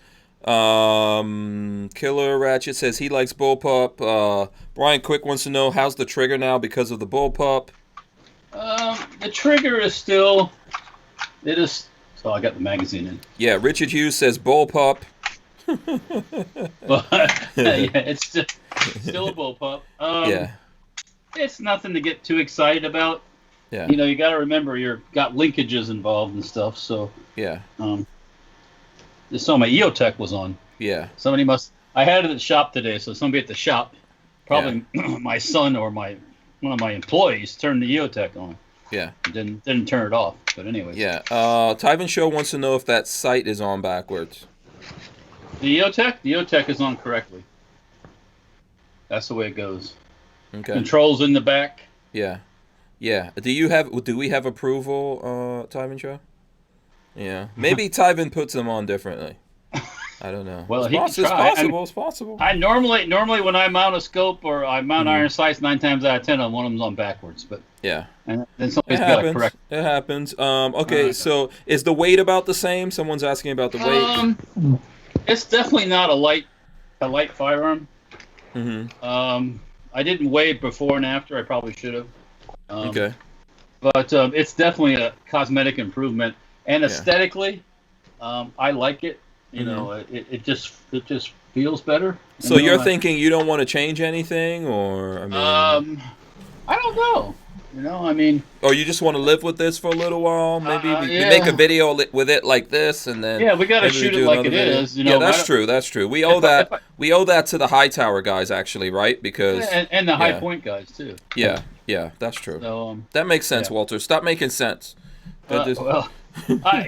Killer Ratchet says he likes bullpup. Brian Quick wants to know how's the trigger now because of the bullpup. The trigger is still. It is. Oh, I got the magazine in. Yeah, Richard Hughes says bullpup. But yeah, it's still a bullpup. Yeah. It's nothing to get too excited about. Yeah. You know, you got to remember you're got linkages involved and stuff. So yeah. So my EOTech was on. Yeah. Somebody must. I had it at the shop today, so somebody at the shop, probably my son or one of my employees, turned the EOTech on. Yeah. Didn't turn it off. But anyway. Yeah. Tyven Show wants to know if that sight is on backwards. The EOTech is on correctly. That's the way it goes. Okay. Controls in the back. Yeah. Yeah. Do we have approval, Tyven Show? Yeah. Maybe Tyven puts them on differently. I don't know. Well, it's possible. It's possible. I normally when I mount a scope or I mount iron sights, 9 times out of 10 one of them's on backwards. But yeah. And then somebody's got to correct. It happens. Okay, so is the weight about the same? Someone's asking about the weight. It's definitely not a light firearm. I didn't weigh it before and after. I probably should have. Okay. But it's definitely a cosmetic improvement, and aesthetically, I like it. You know, it just feels better. So you're thinking you don't want to change anything, or I mean, I don't know. You know, I mean, or you just want to live with this for a little while? Maybe we make a video with it like this, and then we got to shoot it like it is. You know, yeah, that's true. That's true. We owe that. We owe that to the Hightower guys, actually, right? Because and the High Point guys too. Yeah, that's true. So, that makes sense, Walter. Stop making sense. Well,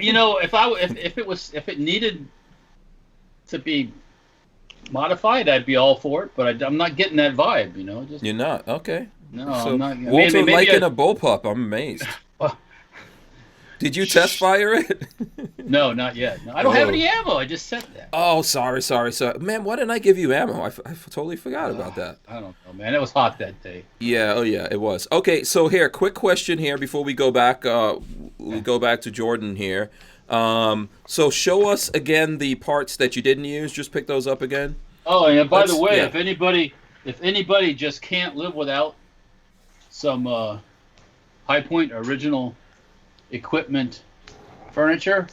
you know, if it needed to be modified, I'd be all for it. But I'm not getting that vibe. You know, You're not okay. No, so I'm not. Walter liking a bullpup. I'm amazed. Did you test fire it? No, not yet. No, I don't have any ammo. I just said that. Oh, sorry. Man, why didn't I give you ammo? I totally forgot about that. I don't know, man. It was hot that day. Yeah. Oh, yeah. It was. Okay. So here, quick question here before we go back. We go back to Jordan here. So show us again the parts that you didn't use. Just pick those up again. Oh, yeah. By the way, if anybody just can't live without some High Point original equipment furniture,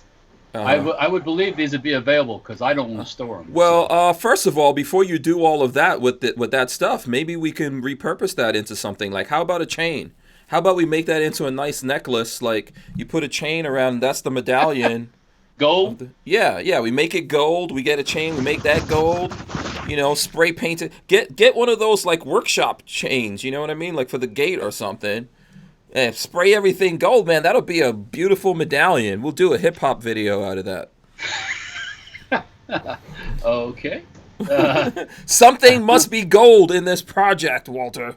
I would believe these would be available because I don't want to store them. Well, first of all, before you do all of that with that stuff, maybe we can repurpose that into something. Like, how about a chain? How about we make that into a nice necklace? Like, you put a chain around, that's the medallion. Gold? Yeah. We make it gold. We get a chain. We make that gold. You know, spray paint it. Get one of those, like, workshop chains. You know what I mean? Like, for the gate or something. And spray everything gold, man. That'll be a beautiful medallion. We'll do a hip-hop video out of that. Okay. Something must be gold in this project, Walter.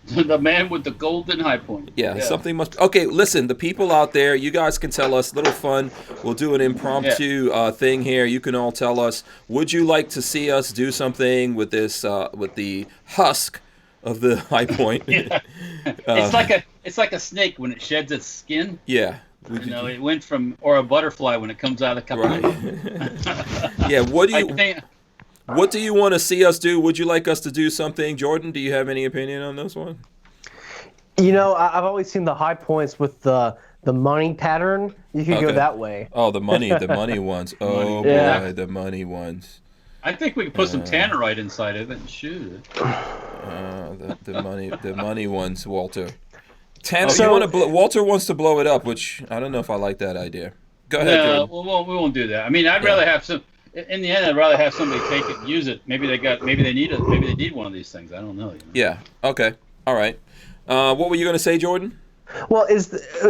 The man with the golden High Point. Yeah, something must. Okay, listen, the people out there, you guys can tell us. Little fun. We'll do an impromptu thing here. You can all tell us. Would you like to see us do something with this? With the husk of the High Point? It's like a snake when it sheds its skin. Yeah. You know, it went from, or a butterfly when it comes out of the cup. Right. Yeah. What do you want to see us do? Would you like us to do something? Jordan, do you have any opinion on this one? You know, I've always seen the High Points with the money pattern. You could go that way. Oh, the money ones. Oh, boy, the money ones. I think we could put some tannerite inside of it and shoot it. The money ones, Walter. Walter wants to blow it up, which I don't know if I like that idea. Go ahead. No, we won't do that. I mean, I'd rather have some. In the end, I'd rather have somebody take it and use it. Maybe they need one of these things. I don't know. You know? Yeah. Okay. All right. What were you going to say, Jordan? Well,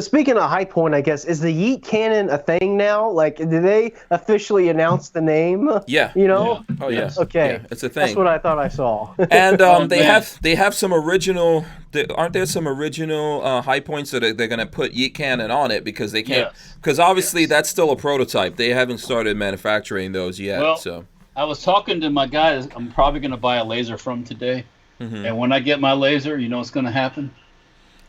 speaking of High Point, I guess, is the Yeet cannon a thing now? Like, did they officially announce the name? Yeah. You know? Yeah. Oh, yeah. Okay. Yeah, it's a thing. That's what I thought I saw. And they have some original. Aren't there some original High Points that they're going to put Yeet cannon on it because they can't? Because obviously that's still a prototype. They haven't started manufacturing those yet. Well, so I was talking to my guy I'm probably going to buy a laser from today. Mm-hmm. And when I get my laser, you know what's going to happen?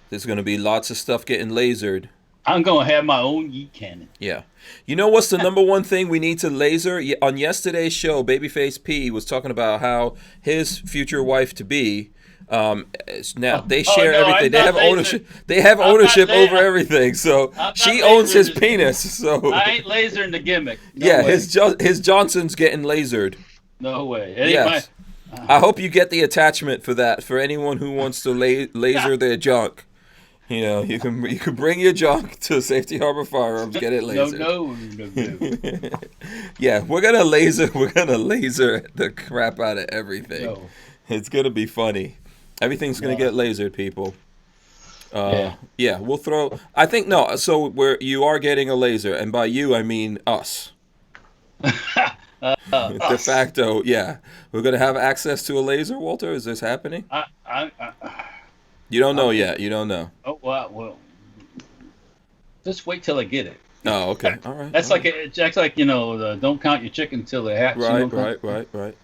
There's going to be lots of stuff getting lasered. I'm going to have my own yeet cannon. Yeah. You know what's the number one thing we need to laser? On yesterday's show, Babyface P was talking about how his future wife-to-be, now they share everything. They have ownership. They have ownership over everything. So she owns his penis. So I ain't lasering the gimmick. No yeah, way. his Johnson's getting lasered. No way. It ain't Yes. I hope you get the attachment for that. For anyone who wants to laser their junk, you know, you can bring your junk to Safety Harbor Firearms, get it lasered. No. Yeah, we're gonna laser the crap out of everything. No. It's gonna be funny. Everything's gonna get lasered, people. Yeah, we'll throw. I think no. So you are getting a laser, and by you I mean us. De facto, yeah. We're gonna have access to a laser, Walter. Is this happening? You don't know yet. You don't know. Oh well. Just wait till I get it. Oh, okay. All right. That's like you know, don't count your chicken till they hatch. Right.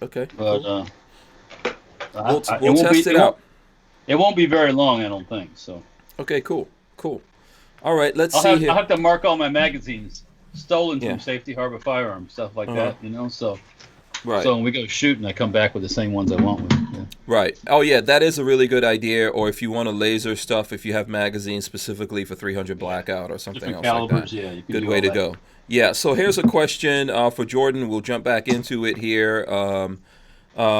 Okay. But we'll test it out. It won't be very long, I don't think. So. Okay. Cool. All right. Let's see here. I'll have to mark all my magazines stolen from Safety Harbor Firearms, stuff like that. You know, so. Right. So when we go shooting, I come back with the same ones I want with. Yeah. Right. Oh yeah, that is a really good idea. Or if you want to laser stuff, if you have magazines specifically for 300 blackout or something Different else calibers, like that. yeah, you can good do way all to that. go. Yeah. So here's a question for Jordan. We'll jump back into it here.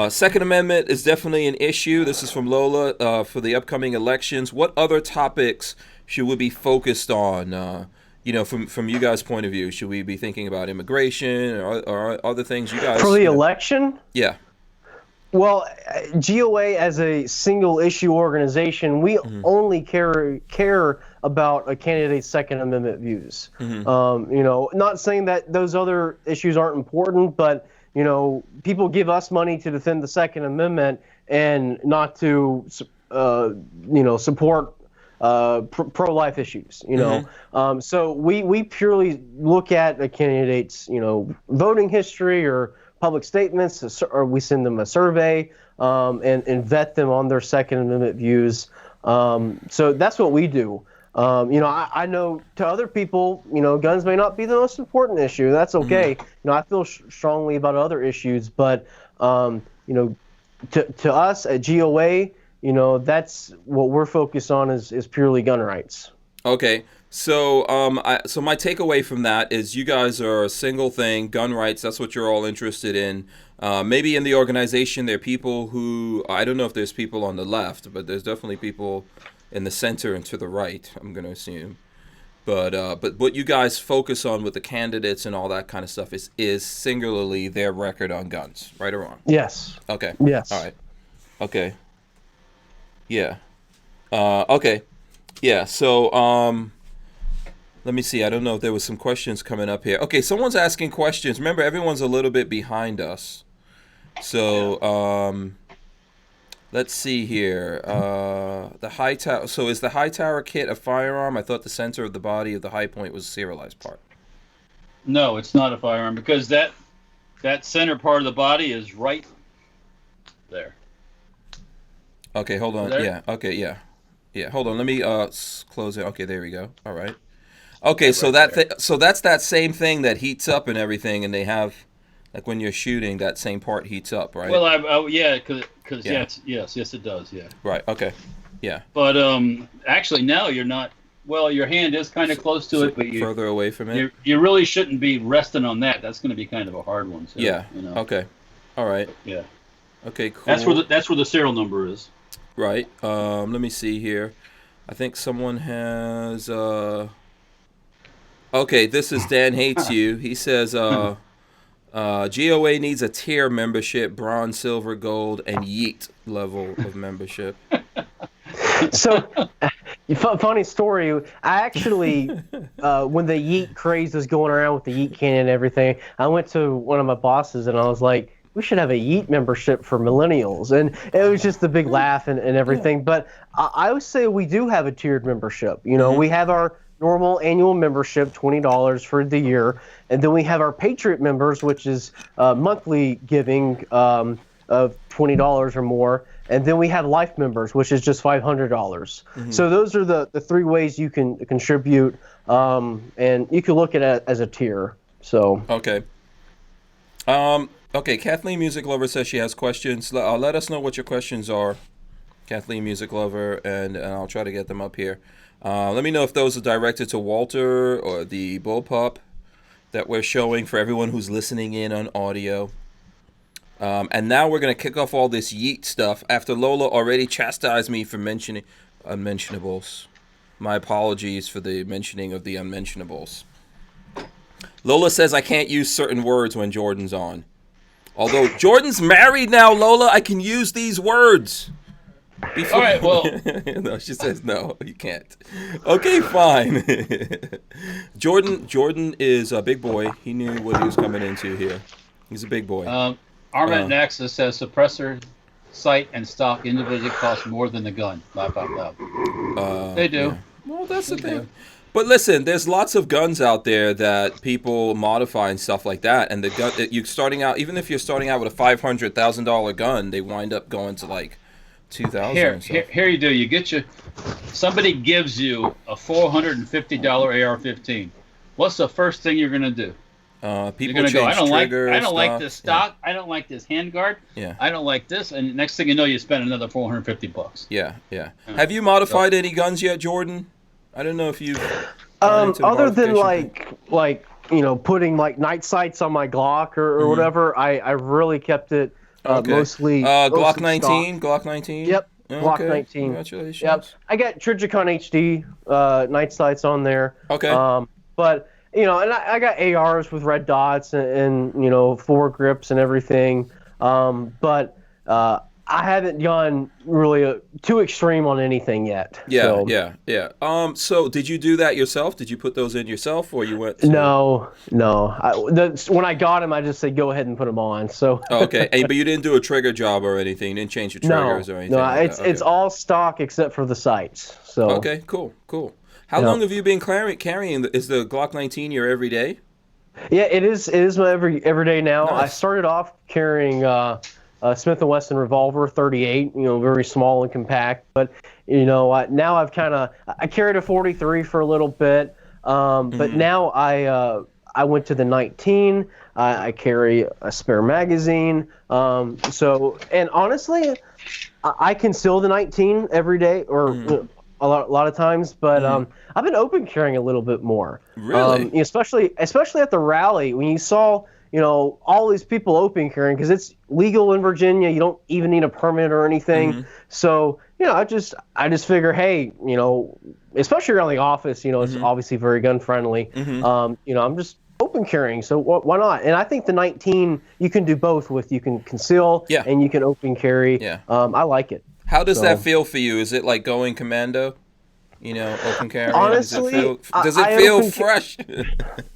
Second Amendment is definitely an issue. This is from Lola for the upcoming elections. What other topics should we be focused on? You know, from you guys' point of view, should we be thinking about immigration or other things you guys... For the election? Yeah. Well, GOA as a single issue organization, we only care about a candidate's Second Amendment views. You know, not saying that those other issues aren't important, but, you know, people give us money to defend the Second Amendment and not to, you know, support pro-life issues, you know. So we purely look at a candidate's, you know, voting history or public statements, or we send them a survey and vet them on their Second Amendment views. So that's what we do. You know, I know to other people, you know, guns may not be the most important issue. That's okay. You know, I feel strongly about other issues, but you know, to us at GOA, you know, that's what we're focused on is purely gun rights. Okay, so so my takeaway from that is you guys are a single thing, gun rights. That's what you're all interested in. Maybe in the organization there are people who, I don't know if there's people on the left, but there's definitely people in the center and to the right, I'm going to assume. But what you guys focus on with the candidates and all that kind of stuff is singularly their record on guns, right or wrong? Yes. Okay. Yes. All right. Okay. Yeah. Okay. Yeah. So, let me see. I don't know if there was some questions coming up here. Okay. Someone's asking questions. Remember, everyone's a little bit behind us. So, let's see here. The high tower. So is the high tower kit a firearm? I thought the center of the body of the high point was a serialized part. No, it's not a firearm because that center part of the body is right there. Okay, hold on. Yeah. Okay, yeah. Yeah, hold on. Let me close it. Okay, there we go. All right. Okay, so so that's that same thing that heats up and everything, and they have, like when you're shooting, that same part heats up, right? Well, yeah, because yes, it does, yeah. Right. Okay. Yeah. But actually, now you're not. Well, your hand is kind of close to it, but you further away from it. You really shouldn't be resting on that. That's going to be kind of a hard one. So, yeah. You know. Okay. All right. Yeah. Okay. Cool. That's where the serial number is. Right. Let me see here. I think someone has. Okay, this is Dan Hates You. He says GOA needs a tier membership, bronze, silver, gold, and yeet level of membership. So, funny story. I actually, when the yeet craze was going around with the yeet cannon and everything, I went to one of my bosses and I was like, we should have a yeet membership for millennials. And it was just a big laugh and everything. But I would say we do have a tiered membership. You know, we have our normal annual membership, $20 for the year, and then we have our Patriot members, which is monthly giving of $20 or more, and then we have Life members, which is just $500. So those are the three ways you can contribute, and you can look at it as a tier. So okay. Okay, Kathleen Music Lover says she has questions. Let us know what your questions are, Kathleen Music Lover, and I'll try to get them up here. Let me know if those are directed to Walter or the bullpup that we're showing for everyone who's listening in on audio. And now we're going to kick off all this yeet stuff after Lola already chastised me for mentioning unmentionables. My apologies for the mentioning of the unmentionables. Lola says I can't use certain words when Jordan's on. Although Jordan's married now, Lola, I can use these words. Before... All right, well. No, she says no, you can't. Okay, fine. Jordan is a big boy. He knew what he was coming into here. He's a big boy. Armament Nexus says suppressor, sight, and stock individually cost more than the gun. Laugh out loud. They do. Yeah. Well, that's the thing. But listen, there's lots of guns out there that people modify and stuff like that. And the gun, you're starting out, even if you're starting out with a $500,000 gun, they wind up going to like $2,000. Here you do. You get somebody gives you a $450 AR-15. What's the first thing you're gonna do? People change I don't triggers, like this stock. Yeah. I don't like this handguard. Yeah. I don't like this. And next thing you know, you spend another $450. Yeah. Have you modified any guns yet, Jordan? I don't know if you've. Other than like putting like night sights on my Glock or whatever, I really kept it mostly. Glock 19. Glock 19. Yep. Okay. Glock 19. Congratulations. Yep. I got Trijicon HD night sights on there. Okay. But and I got ARs with red dots and foregrips and everything. But I haven't gone really too extreme on anything yet. Yeah. So did you do that yourself? Did you put those in yourself, or you went? No. When I got them, I just said go ahead and put them on. So. Okay, but you didn't do a trigger job or anything. You didn't change your triggers or anything. No, it's all stock except for the sights. So. Okay, cool. How long have you been carrying? Is the Glock 19 your everyday? Yeah, it is. It is my everyday now. Nice. I started off carrying Smith & Wesson revolver 38, very small and compact. But now I carried a 43 for a little bit, but now I went to the 19. I carry a spare magazine. And honestly, I conceal the 19 every day or a lot of times, but I've been open carrying a little bit more. Really, especially at the rally when you saw. All these people open carrying because it's legal in Virginia. You don't even need a permit or anything. So, I just figure, hey, especially around the office, it's obviously very gun friendly. I'm just open carrying. So why not? And I think the 19 you can do both with. You can conceal and you can open carry. Yeah. I like it. How does that feel for you? Is it like going commando? Open carry. Honestly, does it feel fresh?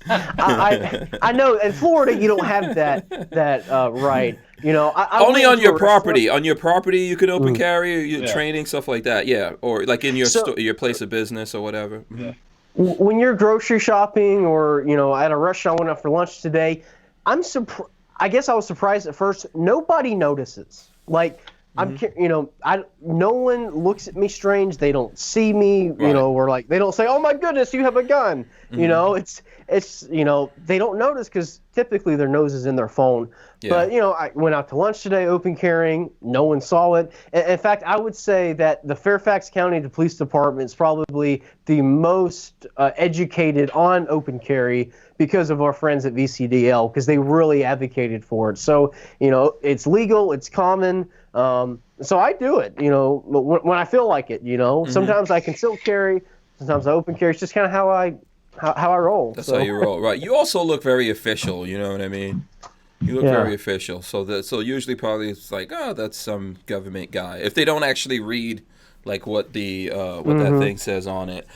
I know in Florida you don't have that right. Only on your property. On your property, you can open carry. Your training stuff like that. Yeah, or like in your your place of business or whatever. Yeah. When you're grocery shopping or at a restaurant, I went out for lunch today. I guess I was surprised at first. Nobody notices. Like. No one looks at me strange. They don't see me, or like they don't say, "Oh my goodness, you have a gun." It's they don't notice because typically their nose is in their phone. Yeah. But I went out to lunch today, open carrying. No one saw it. In fact, I would say that the Fairfax County Police Department is probably the most educated on open carry because of our friends at VCDL, because they really advocated for it. So it's legal, it's common. So I do it, when I feel like it, Sometimes I conceal carry, sometimes I open carry. It's just kind of how I roll. That's how you roll, right? You also look very official, you know what I mean? You look very official. So usually probably it's like, oh, that's some government guy. If they don't actually read like what that thing says on it.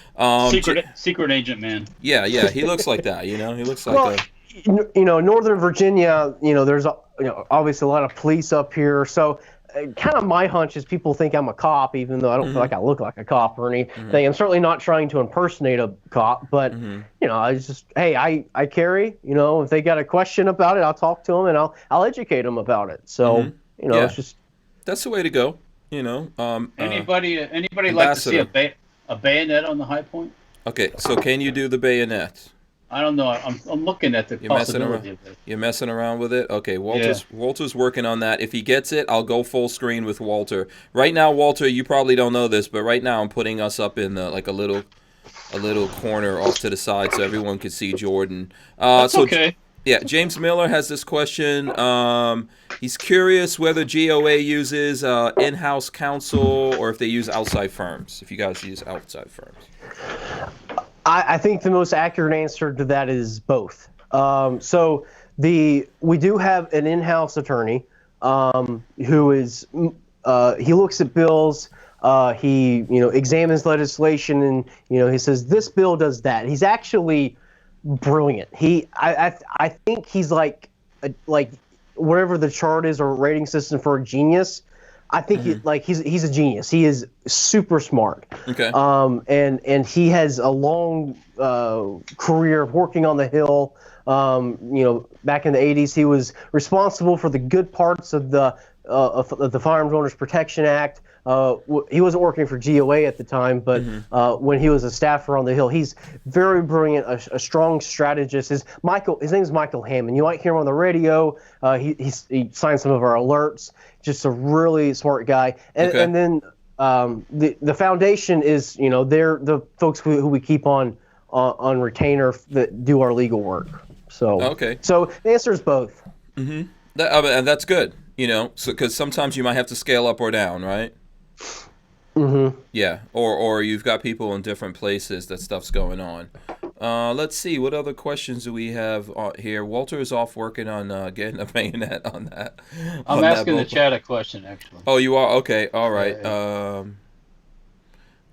Secret agent man. Yeah, he looks like that, He looks like Northern Virginia, there's obviously a lot of police up here. So kind of my hunch is people think I'm a cop, even though I don't feel like I look like a cop or anything. I'm certainly not trying to impersonate a cop, but I just, hey, I carry. If they got a question about it, I'll talk to them and I'll educate them about it. So it's just that's the way to go. Anybody like to see a bayonet on the high point? Okay, so can you do the bayonet? I don't know. I'm looking at the possibility of it. You're messing around with it? Okay, Walter's working on that. If he gets it, I'll go full screen with Walter. Right now, Walter, you probably don't know this, but right now I'm putting us up in like a little corner off to the side so everyone can see Jordan. That's okay. Yeah, James Miller has this question. He's curious whether GOA uses in-house counsel or if they use outside firms. If you guys use outside firms. I think the most accurate answer to that is both. So we do have an in-house attorney who is he looks at bills, he examines legislation, and he says this bill does that. He's actually brilliant. I think he's like whatever the chart is or rating system for a genius. I think he's a genius. He is super smart. Okay. And he has a long career of working on the Hill. Back in the 80s, he was responsible for the good parts of the Firearms Owners Protection Act. He wasn't working for GOA at the time, but when he was a staffer on the Hill, he's very brilliant, a strong strategist. His name is Michael Hammond. You might hear him on the radio. He signed some of our alerts. Just a really smart guy. And then the foundation is, they're the folks who we keep on retainer that do our legal work. So So the answer is both. And that's good. Because sometimes you might have to scale up or down, right? Yeah, or you've got people in different places that stuff's going on. Let's see, what other questions do we have here? Walter is off working on getting a bayonet on that. I'm asking the chat a question, actually. Oh, you are? Okay, all right. Yeah.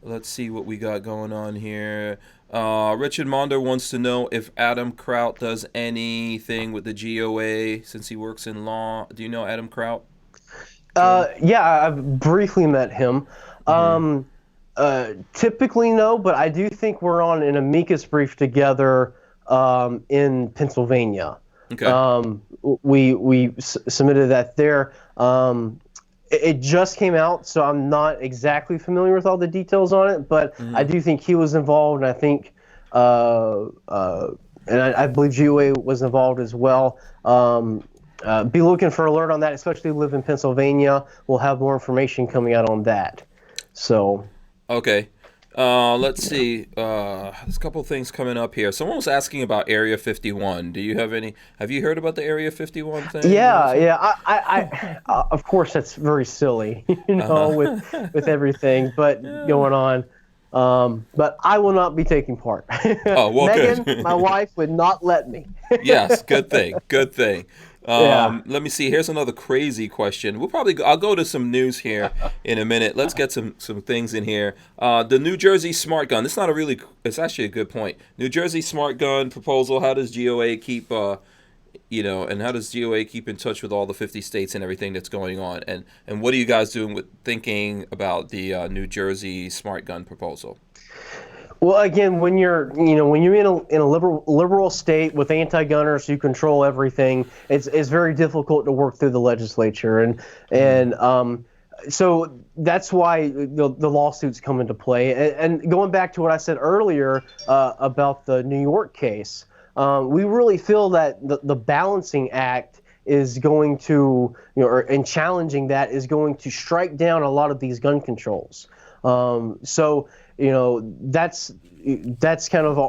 Let's see what we got going on here. Richard Monder wants to know if Adam Kraut does anything with the GOA since he works in law. Do you know Adam Kraut? Yeah, I've briefly met him. Typically no, but I do think we're on an amicus brief together in Pennsylvania. Okay. We submitted that there. It just came out, so I'm not exactly familiar with all the details on it, but I do think he was involved, and I think and I believe GOA was involved as well. Be looking for alert on that, especially if you live in Pennsylvania. We'll have more information coming out on that. So. Okay. Let's see. There's a couple of things coming up here. Someone was asking about Area 51. Do you have any? Have you heard about the Area 51 thing? Yeah. I of course, that's very silly, with everything but going on. But I will not be taking part. Oh, well, Megan, good. my wife, would not let me. Yes, good thing. Good thing. Let me see. Here's another crazy question. I'll go to some news here in a minute. Let's get some things in here. The New Jersey smart gun. It's actually a good point. New Jersey smart gun proposal. How does GOA keep, and how does GOA keep in touch with all the 50 states and everything that's going on? And what are you guys doing with thinking about the New Jersey smart gun proposal? Well, again, when you're in a liberal state with anti-gunners who control everything, it's very difficult to work through the legislature, and so that's why the lawsuits come into play. And going back to what I said earlier about the New York case, we really feel that the balancing act is going to, and challenging that is going to strike down a lot of these gun controls. So. That's kind of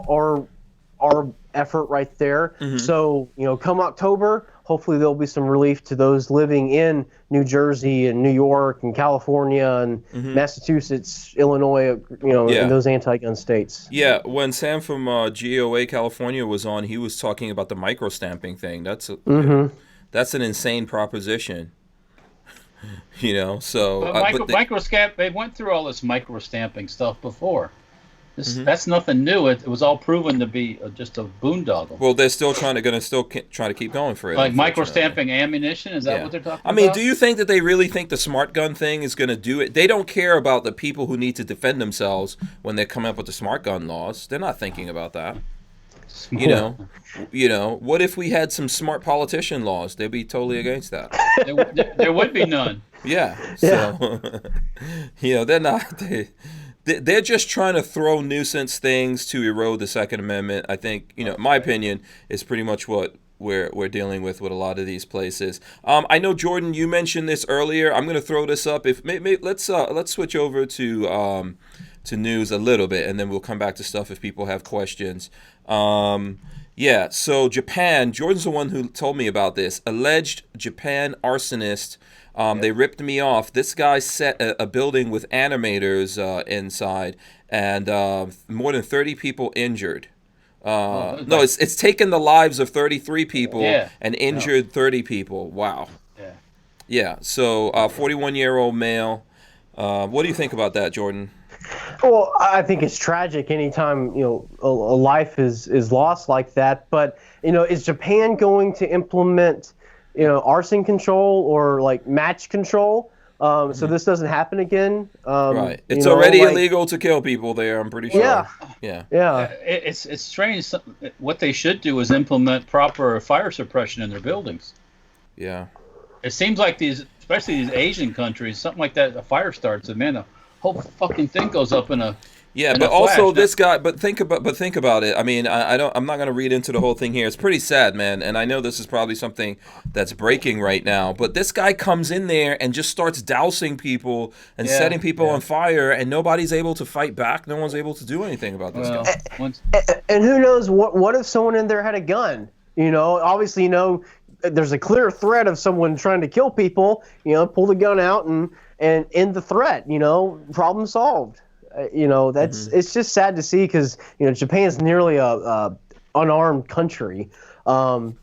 our effort right there. So, come October, hopefully there'll be some relief to those living in New Jersey and New York and California and Massachusetts, Illinois, in those anti-gun states. Yeah, when Sam from GOA California was on, he was talking about the micro-stamping thing. That's an insane proposition. So microstamp. They went through all this micro stamping stuff before. That's nothing new. It was all proven to be just a boondoggle. Well, they're still trying to keep going for it. Like micro-stamping ammunition? Is that what they're talking about? I mean, do you think that they really think the smart gun thing is going to do it? They don't care about the people who need to defend themselves when they come up with the smart gun laws. They're not thinking about that. You know, what if we had some smart politician laws? They'd be totally against that. There would be none. Yeah. So, they're not. They're just trying to throw nuisance things to erode the Second Amendment. I think, my opinion is pretty much what we're dealing with a lot of these places. I know, Jordan, you mentioned this earlier. I'm going to throw this up. Let's switch over to news a little bit, and then we'll come back to stuff if people have questions. So Japan, Jordan's the one who told me about this. Alleged Japan arsonist. They ripped me off. This guy set a building with animators inside, and more than 30 people injured. It's taken the lives of 33 people and injured 30 people. Wow. Yeah. So 41-year-old male. What do you think about that, Jordan? Well, I think it's tragic anytime a life is lost like that. But is Japan going to implement arson control or like match control so this doesn't happen again? Right. It's already illegal to kill people there, I'm pretty sure. Yeah. It's strange. What they should do is implement proper fire suppression in their buildings. Yeah. It seems like especially these Asian countries, something like that, a fire starts and man, the whole fucking thing goes up in a but also this guy. But think about it. I mean, I'm not going to read into the whole thing here. It's pretty sad, man. And I know this is probably something that's breaking right now. But this guy comes in there and just starts dousing people and setting people on fire, and nobody's able to fight back. No one's able to do anything about this guy. And who knows what if someone in there had a gun? Obviously, there's a clear threat of someone trying to kill people. Pull the gun out and end the threat. Problem solved. It's just sad to see because Japan's nearly a unarmed country. That's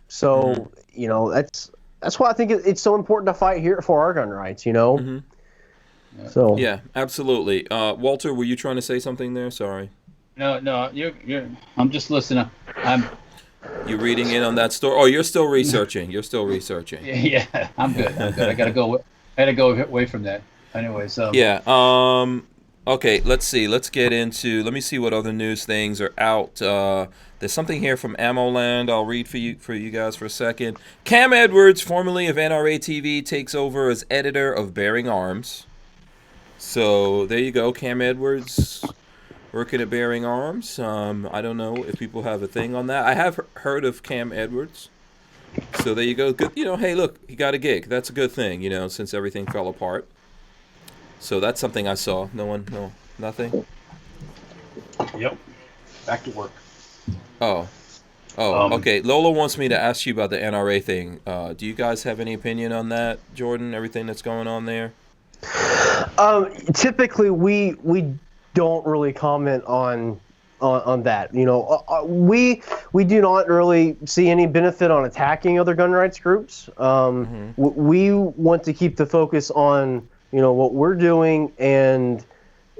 why I think it's so important to fight here for our gun rights. So yeah, absolutely. Walter, were you trying to say something there? Sorry. No, you're. I'm just listening. You reading in on that story? Oh, you're still researching. Yeah, I'm good. I gotta go. I gotta go away from that. Anyways. Okay, let's see. Let me see what other news things are out. There's something here from AmmoLand. I'll read for you guys for a second. Cam Edwards, formerly of NRA TV, takes over as editor of Bearing Arms. So there you go, Cam Edwards working at Bearing Arms. I don't know if people have a thing on that. I have heard of Cam Edwards. So there you go. Good. Hey, look, he got a gig. That's a good thing, since everything fell apart. So that's something I saw. Nothing? Yep. Back to work. Oh, okay. Lola wants me to ask you about the NRA thing. Do you guys have any opinion on that, Jordan? Everything that's going on there? Typically, we don't really comment on that. We do not really see any benefit on attacking other gun rights groups. We want to keep the focus on what we're doing and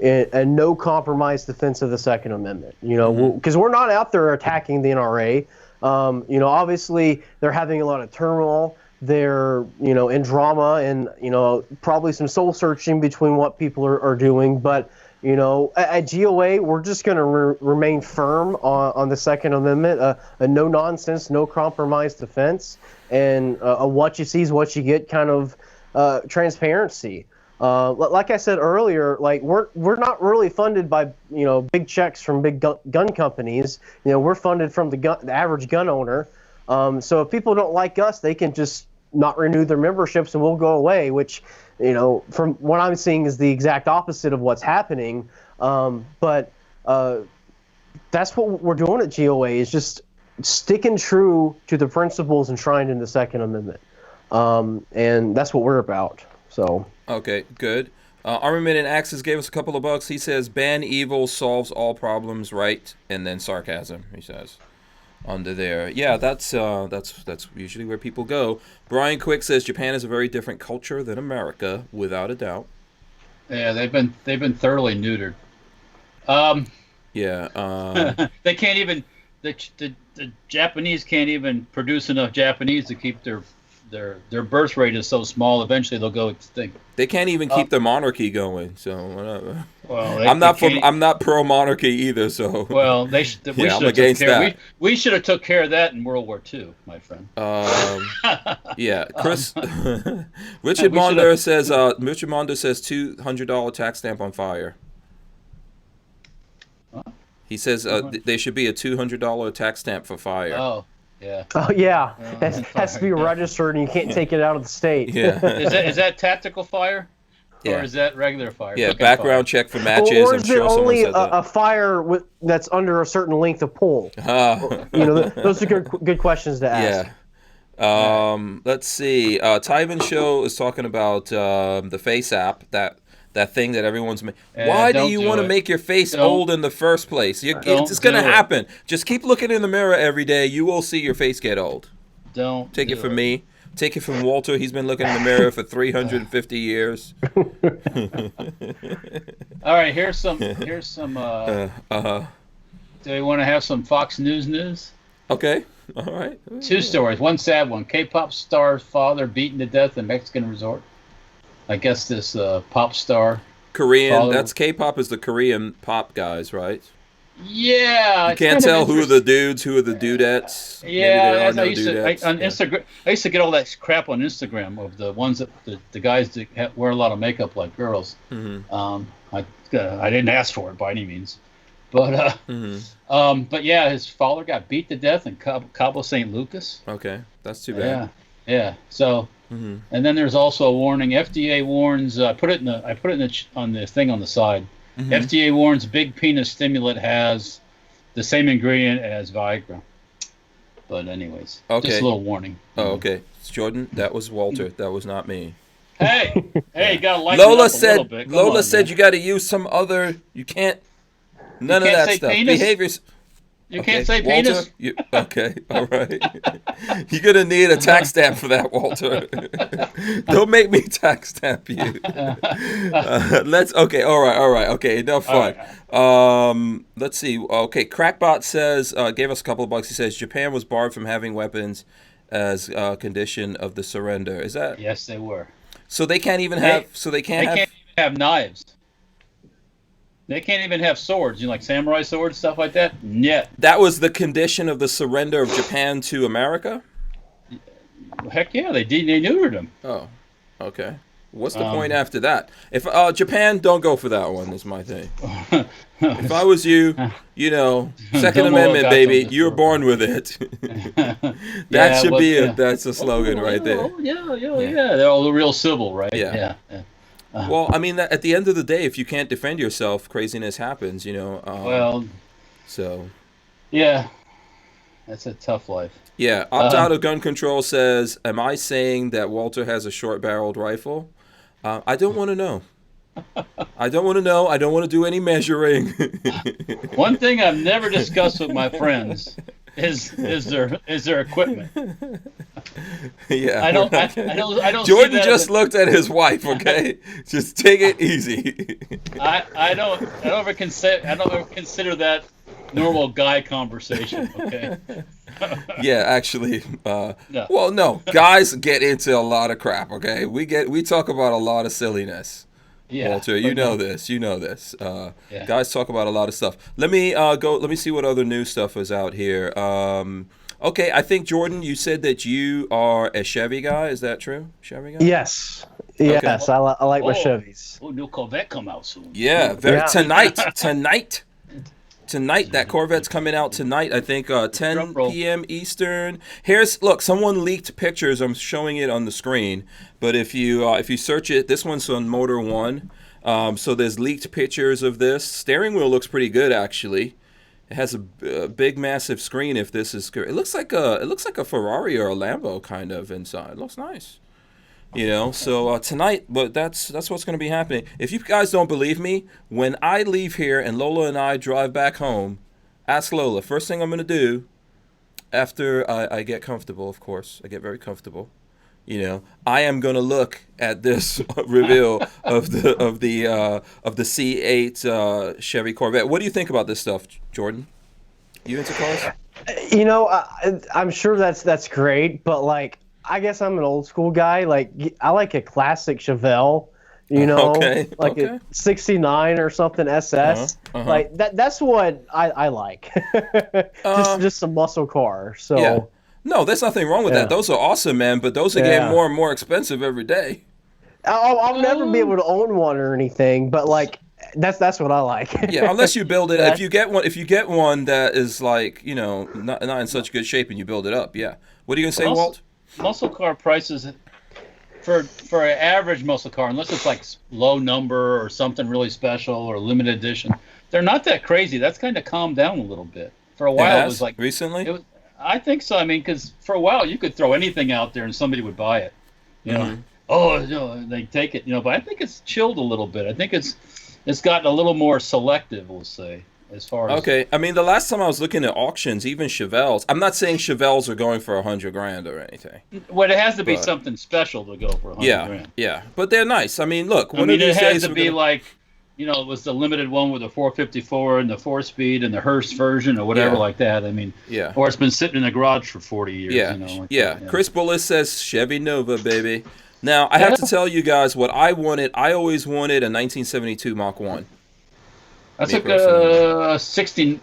no compromise defense of the Second Amendment. Because we're not out there attacking the NRA. Obviously they're having a lot of turmoil. They're in drama and probably some soul searching between what people are doing. But at GOA we're just going to remain firm on the Second Amendment, a no nonsense, no compromise defense, and a what you see is what you get kind of transparency. Like I said earlier, like we're not really funded by big checks from big gun companies. We're funded from the average gun owner. So if people don't like us, they can just not renew their memberships and we'll go away. Which from what I'm seeing is the exact opposite of what's happening. But that's what we're doing at GOA is just sticking true to the principles enshrined in the Second Amendment, and that's what we're about. So. Okay, good. Armament and Axes gave us a couple of bucks. He says, ban evil solves all problems, right? And then sarcasm, he says, under there. Yeah, that's usually where people go. Brian Quick says, Japan is a very different culture than America, without a doubt. Yeah, they've been thoroughly neutered. Yeah. They can't even the Japanese can't even produce enough Japanese to keep their birth rate is so small. Eventually, they'll go extinct. They can't even keep the monarchy going. So whatever. Well, I'm not pro monarchy either. So well, I'm against that. We should have took care of that in World War II, my friend. Yeah, Chris. Richard Mondo says. Richard Mondo says $200 tax stamp on fire. Huh? He says there should be a $200 tax stamp for fire. Oh. Yeah. Oh yeah, it has to be registered, and you can't take it out of the state. Yeah. Is that tactical fire, Yeah. or is that regular fire? Yeah, Cooking background fire? check for matches. Or I'm is sure it someone only said that. a fire that's under a certain length of pole? Those are good questions to ask. Yeah. Let's see. Tyven Show is talking about the Face app, that thing that everyone's making. Why do you want to make your face old in the first place? It's going to happen. Just keep looking in the mirror every day. You will see your face get old. Don't take it from me. Take it from Walter. He's been looking in the mirror for 350 years. All right, here's some. Do we want to have some Fox News? Okay. All right. Two stories. One sad one. K-pop star's father beaten to death in Mexican resort. I guess this pop star. Korean. That's K-pop is the Korean pop guys, right? Yeah. You can't tell who are the dudes, who are the dudettes. Yeah, I used to get all that crap on Instagram of the ones that the guys that wear a lot of makeup like girls. Mm-hmm. I didn't ask for it by any means, but but yeah, his father got beat to death in Cabo San Lucas. Okay, that's too bad. Yeah. So. Mm-hmm. And then there's also a warning. FDA warns. I put it on the thing on the side. Mm-hmm. FDA warns big penis stimulant has the same ingredient as Viagra. But anyways, just a little warning. Oh, okay. It's Jordan. That was Walter. That was not me. Hey, you gotta like Lola it up a little bit. Lola said you got to use some other. You can't. None of that stuff. Penis? Behaviors. You can't say Walter, penis. Okay, all right. You're gonna need a tax stamp for that, Walter. Don't make me tax stamp you. Okay, all right. Okay, enough fun. Right. Let's see. Okay, Crackbot says gave us a couple of bucks. He says Japan was barred from having weapons as a condition of the surrender. Is that? Yes, they were. So they can't even have. So they can't. They can't even have knives. They can't even have swords, like samurai swords, stuff like that. Yet. That was the condition of the surrender of Japan to America? Heck yeah, they neutered them. Oh, okay. What's the point after that? If Japan, don't go for that one, is my thing. If I was you, Second Amendment, baby, you were born with it. That's a slogan right there. Yeah. They're all real civil, right? Yeah. Well, I mean, at the end of the day, if you can't defend yourself, craziness happens, So. Yeah. That's a tough life. Yeah. Opt out of gun control says, am I saying that Walter has a short-barreled rifle? I don't want to know. I don't want to know. I don't want to do any measuring. One thing I've never discussed with my friends is their equipment. Yeah. I don't. Jordan just looked at his wife. Okay, just take it easy. I don't ever consider that normal guy conversation. Okay. Yeah, actually. No. Well, no, guys get into a lot of crap. Okay, we talk about a lot of silliness. Yeah, Walter, you know this. Guys talk about a lot of stuff. Let me see what other new stuff is out here. Okay, I think, Jordan, you said that you are a Chevy guy. Is that true? Chevy guy? Yes. Okay. Yes, I like my Chevys. Oh, new Corvette come out soon. Yeah, Tonight, that Corvette's coming out tonight, I think 10 p.m. Eastern. Look, someone leaked pictures. I'm showing it on the screen. But if you search it, this one's on Motor One. So there's leaked pictures of this. Steering wheel looks pretty good, actually. It has a big, massive screen. If this is, it looks like a Ferrari or a Lambo kind of inside. It looks nice. So tonight, but that's what's going to be happening. If you guys don't believe me, when I leave here and Lola and I drive back home, ask Lola. First thing I'm going to do, after I get comfortable, of course, I get very comfortable, I am gonna look at this reveal of the C8 Chevy Corvette. What do you think about this stuff, Jordan? You into cars? I'm sure that's great, but like, I guess I'm an old school guy. Like, I like a classic Chevelle, Okay, like a 69 or something SS. Like that's what I like. just a muscle car. So yeah. No, there's nothing wrong with that. Those are awesome, man. But those are getting more and more expensive every day. I'll never be able to own one or anything, but like that's what I like. Yeah, unless you build it. If you get one that is like not in such good shape and you build it up. Yeah. What are you gonna say, Walt? Muscle car prices for an average muscle car, unless it's like low number or something really special or limited edition, they're not that crazy. That's kind of calmed down a little bit. For a while, it was like recently. I think so. I mean, because for a while you could throw anything out there and somebody would buy it. They take it. But I think it's chilled a little bit. I think it's gotten a little more selective, we'll say, as far as. Okay, I mean, the last time I was looking at auctions, even Chevelles. I'm not saying Chevelles are going for $100,000 or anything. Well, it has to be something special to go for $100,000. Yeah, but they're nice. I mean, look, it has to be like, it was the limited one with the 454 and the 4-speed and the Hearst version or whatever like that. I mean, or it's been sitting in the garage for 40 years. Chris Bullis says Chevy Nova, baby. Now, I have to tell you guys what I wanted. I always wanted a 1972 Mach 1. I took a 60.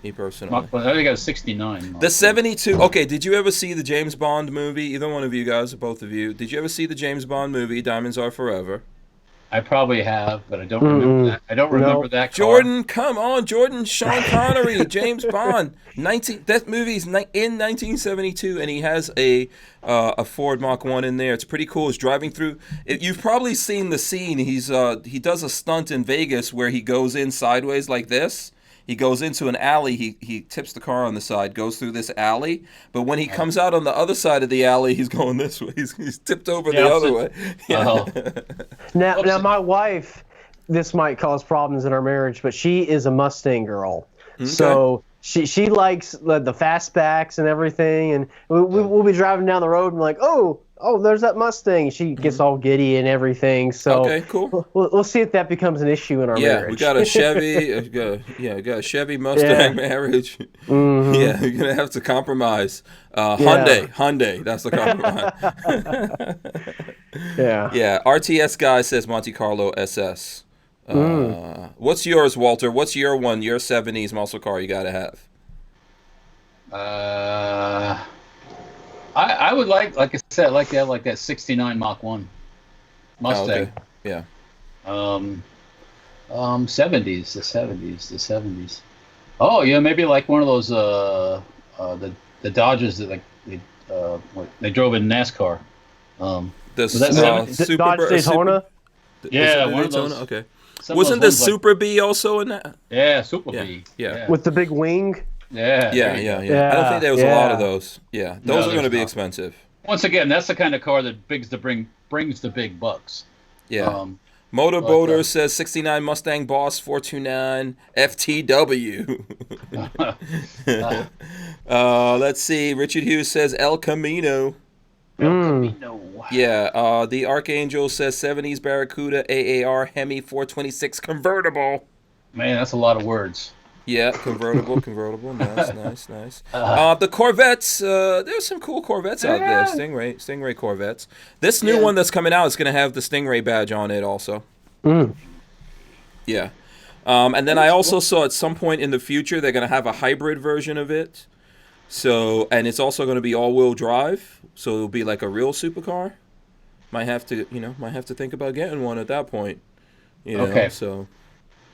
Me personally. I got a 69. The 72. Okay, did you ever see the James Bond movie? Either one of you guys, or both of you. Did you ever see the James Bond movie, Diamonds Are Forever? I probably have, but I don't remember that. I don't remember that car. Jordan, come on, Jordan. Sean Connery, James Bond. That movie's in 1972, and he has a Ford Mach 1 in there. It's pretty cool. He's driving through. You've probably seen the scene. He does a stunt in Vegas where he goes in sideways like this. He goes into an alley. He tips the car on the side, goes through this alley. But when he comes out on the other side of the alley, he's going this way. He's tipped over the other way. Yeah. Now, my wife, this might cause problems in our marriage, but she is a Mustang girl. Okay. So she likes the fastbacks and everything. And we'll be driving down the road and like, oh, there's that Mustang. She gets all giddy and everything. So okay, cool. We'll see if that becomes an issue in our marriage. Yeah, we got a Chevy. We got a Chevy Mustang marriage. Mm-hmm. Yeah, you're gonna have to compromise. Hyundai. That's the compromise. Yeah. RTS guy says Monte Carlo SS. What's yours, Walter? What's your one? Your 70s muscle car you gotta have. I would like I said, like that 69 Mach 1 Mustang. Oh, okay. Yeah. 70s. Oh yeah, maybe like one of those the Dodges that they drove in NASCAR. Super Dodge Daytona. One of those. Okay. Wasn't the Super B also in that? Yeah, Super B. Yeah. With the big wing. Yeah. I don't think there was a lot of those. Yeah, those are going to be expensive. Once again, that's the kind of car that brings the big bucks. Yeah. Motorboater says 69 Mustang Boss 429 FTW. Let's see. Richard Hughes says El Camino. El Camino. Yeah. The Archangel says 70s Barracuda AAR Hemi 426 convertible. Man, that's a lot of words. Yeah, convertible. Nice. The Corvettes, there's some cool Corvettes out there. Stingray Corvettes. This new one that's coming out is going to have the Stingray badge on it also. Yeah. And then I also saw at some point in the future they're going to have a hybrid version of it. So, and it's also going to be all-wheel drive, so it'll be like a real supercar. Might have to think about getting one at that point. Okay. So.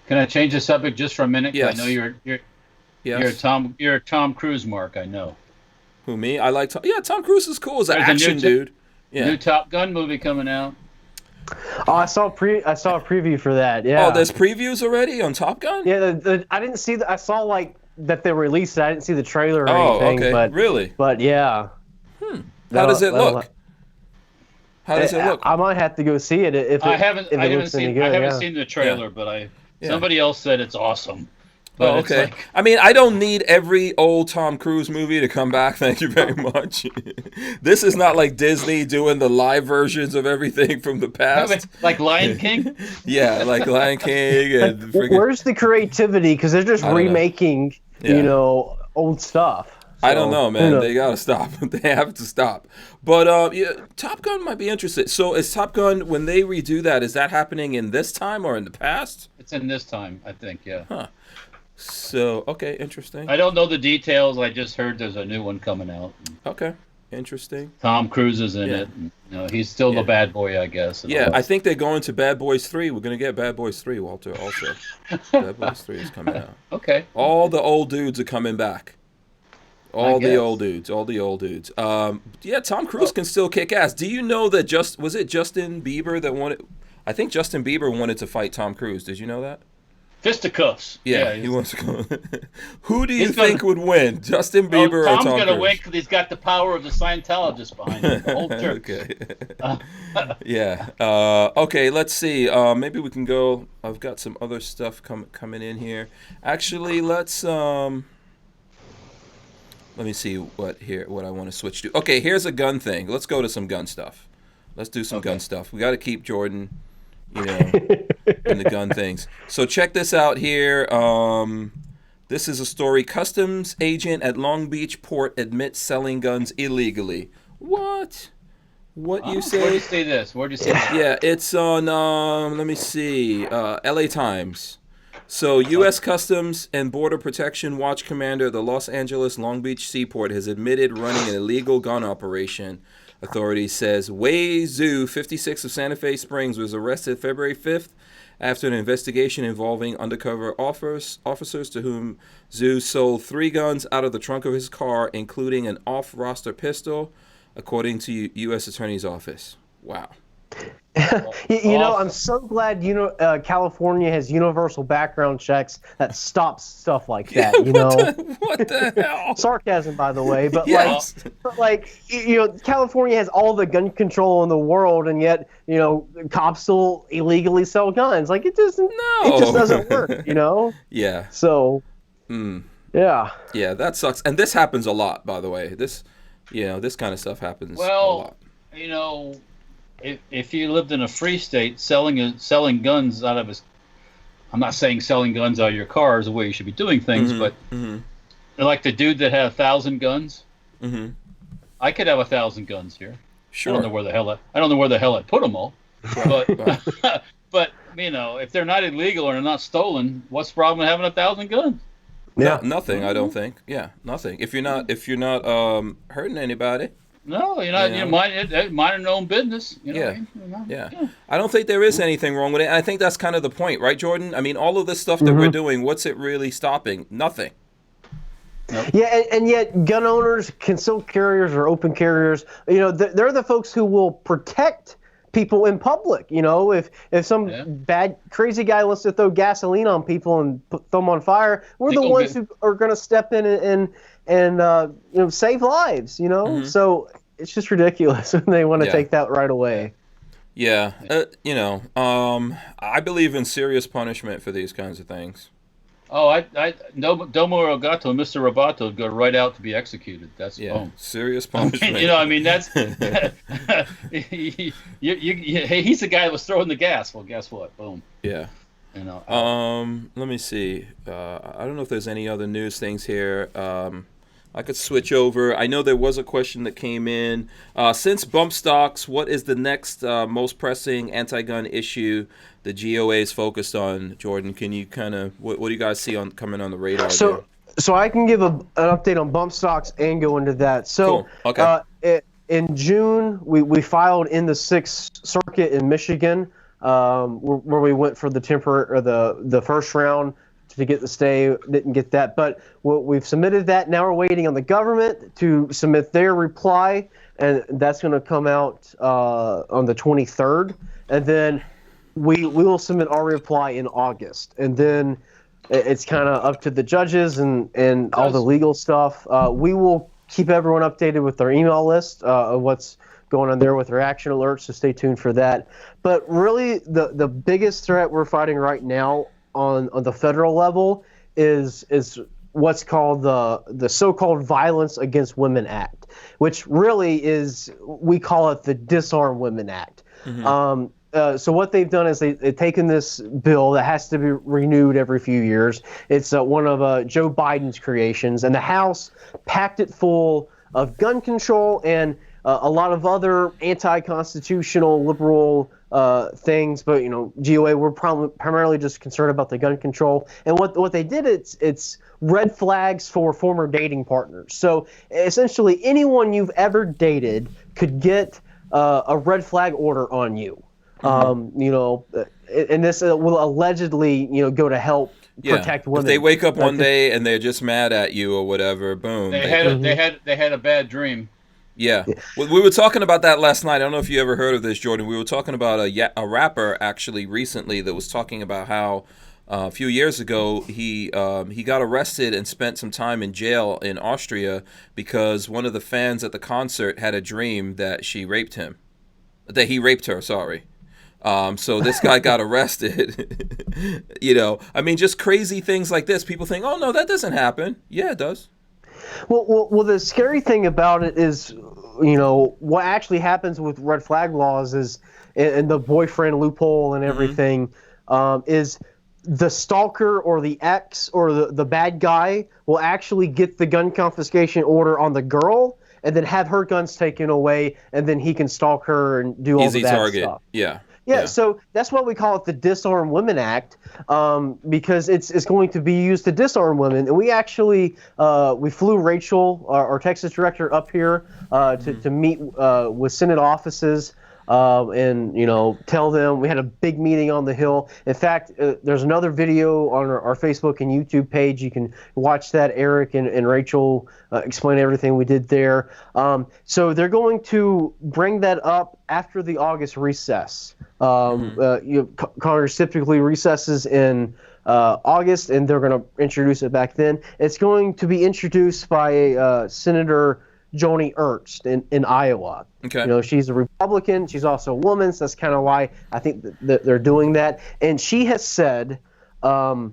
Can I change the subject just for a minute? Yes. I know you're a Tom Cruise mark. I know. Who, me? I like Tom. Yeah, Tom Cruise is cool as an action dude. Yeah. New Top Gun movie coming out. Oh, I saw a preview for that. Yeah. Oh, there's previews already on Top Gun? Yeah, I didn't see I saw like that they released it. I didn't see the trailer or anything. Okay. But really? But yeah. How does it look? I might have to go see it I haven't seen the trailer, but somebody else said it's awesome. But Oh, it's okay. like, I mean, I don't need every old Tom Cruise movie to come back. Thank you very much. This is not like Disney doing the live versions of everything from the past. like Lion King. Yeah, like Lion King and freaking. Where's the creativity? Because they're just I don't know. remaking, Yeah. old stuff. I don't So, know, who man. knows? They gotta stop. They have to stop. But yeah, Top Gun might be interested. So is Top Gun, when they redo that, is that happening in this time or in the past? It's in this time, I think. Yeah. Huh. So okay, interesting. I don't know the details. I just heard there's a new one coming out. Okay, interesting. Tom Cruise is in Yeah. it. And, he's still Yeah. the bad boy, I guess. and Yeah, all I that. think they're going to Bad Boys 3. We're going to get Bad Boys 3, Walter, also. Bad Boys 3 is coming out. Okay. All the old dudes are coming back. All the guess. old dudes. Yeah, Tom Cruise can still kick ass. Do you know that was it Justin Bieber that wanted... I think Justin Bieber wanted to fight Tom Cruise. Did you know that? Fisticuffs. Yeah, he wants to go... Who do you He's gonna- think would win? Justin Oh, Bieber or Tom's Tom gonna Cruise? win because he's got the power of the Scientologists behind him. The whole church. Okay. Yeah. Okay, let's see. Maybe we can go... I've got some other stuff coming in here. Actually, let's... Let me see what I want to switch to. Okay, here's a gun thing. Let's go to some gun stuff. Let's do some gun stuff. We got to keep Jordan, in the gun things. So check this out here. This is a story. Customs agent at Long Beach port admits selling guns illegally. What? What you say? Where'd you see this? Where'd you see that? Yeah, it's on, let me see, LA Times. So, U.S. Customs and Border Protection Watch Commander at the Los Angeles Long Beach Seaport has admitted running an illegal gun operation. Authorities says Wei Zhu, 56 of Santa Fe Springs, was arrested February 5th after an investigation involving undercover officers to whom Zhu sold 3 guns out of the trunk of his car, including an off-roster pistol, according to U.S. Attorney's Office. Wow. I'm so glad California has universal background checks that stops stuff like that. What the hell? Sarcasm, by the way, but Yes. California has all the gun control in the world, and yet cops still illegally sell guns. Like it just doesn't work. Yeah. So. Yeah. Yeah, that sucks. And this happens a lot, by the way. This kind of stuff happens a lot. If you lived in a free state, selling guns out of I'm not saying selling guns out of your car is the way you should be doing things, but like the dude that had 1,000 guns, I could have 1,000 guns here. Sure. I don't know where the hell I put them all, but but if they're not illegal or they're not stolen, what's the problem with having 1,000 guns? Yeah. Nothing, I don't think. Yeah, nothing. If you're not hurting anybody. No, you're not. You're minding your own business. Yeah. I don't think there is anything wrong with it. I think that's kind of the point, right, Jordan? I mean, all of this stuff that we're doing, what's it really stopping? Nothing. Nope. Yeah, and yet gun owners, concealed carriers, or open carriers, they're the folks who will protect people in public. If some bad, crazy guy wants to throw gasoline on people and throw them on fire, we're the ones who are going to step in and save lives. So it's just ridiculous when they want to take that right away. Yeah, I believe in serious punishment for these kinds of things. Oh, Domo Rogato, Mr. Roboto would go right out to be executed. That's boom. Serious punishment. That's he's the guy that was throwing the gas. Well, guess what? Boom. Yeah. Let me see. I don't know if there's any other news things here. I could switch over. I know there was a question that came in. Since bump stocks, what is the next most pressing anti-gun issue the GOA is focused on? Jordan, can you kind of what do you guys see coming on the radar? So I can give an update on bump stocks and go into that. So cool. Okay. In June, we filed in the Sixth Circuit in Michigan, where we went for the temporary or the first round to get the stay. Didn't get that, but we've submitted that. Now we're waiting on the government to submit their reply, and that's going to come out on the 23rd, and then we will submit our reply in August, and then it's kind of up to the judges and all the legal stuff. We will keep everyone updated with our email list of what's going on there with our action alerts, so stay tuned for that. But really, the biggest threat we're fighting right now on the federal level is what's called the so-called Violence Against Women Act, which really is, we call it the Disarm Women Act. So what they've done is they've taken this bill that has to be renewed every few years. It's one of Joe Biden's creations, and the House packed it full of gun control and a lot of other anti-constitutional liberal things. But GOA, we're primarily just concerned about the gun control. And what they did, it's red flags for former dating partners. So essentially, anyone you've ever dated could get a red flag order on you. And this will allegedly, go to help protect women. If they wake up one day and they're just mad at you or whatever, boom. They had a bad dream. Yeah. Well, we were talking about that last night. I don't know if you ever heard of this, Jordan. We were talking about a rapper actually recently that was talking about how a few years ago he got arrested and spent some time in jail in Austria because one of the fans at the concert had a dream that he raped her, sorry. So this guy got arrested. Just crazy things like this. People think, oh, no, that doesn't happen. Yeah, it does. Well, the scary thing about it is, what actually happens with red flag laws is, and the boyfriend loophole and everything, is the stalker or the ex or the bad guy will actually get the gun confiscation order on the girl and then have her guns taken away, and then he can stalk her and do all the bad target. Stuff. Yeah, so that's why we call it the Disarm Women Act, because it's going to be used to disarm women. And we actually we flew Rachel, our Texas director, up here to meet with Senate offices and tell them. We had a big meeting on the Hill. In fact, there's another video on our Facebook and YouTube page. You can watch that. Eric and Rachel explain everything we did there. So they're going to bring that up after the August recess. Congress typically recesses in August, and they're going to introduce it back then. It's going to be introduced by Senator Joni Ernst in Iowa. Okay. She's a Republican. She's also a woman, so that's kind of why I think that they're doing that. And she has said her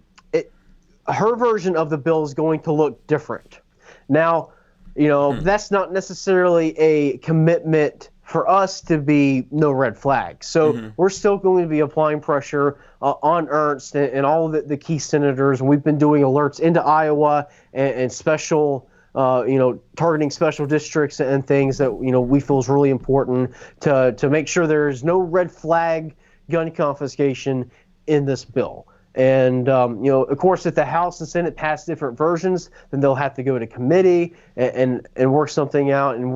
version of the bill is going to look different. Now, that's not necessarily a commitment for us to be no red flags. So we're still going to be applying pressure on Ernst and all of the key senators. We've been doing alerts into Iowa and special, targeting special districts and things that, we feel is really important to make sure there's no red flag gun confiscation in this bill. And, of course, if the House and Senate pass different versions, then they'll have to go to committee and work something out. And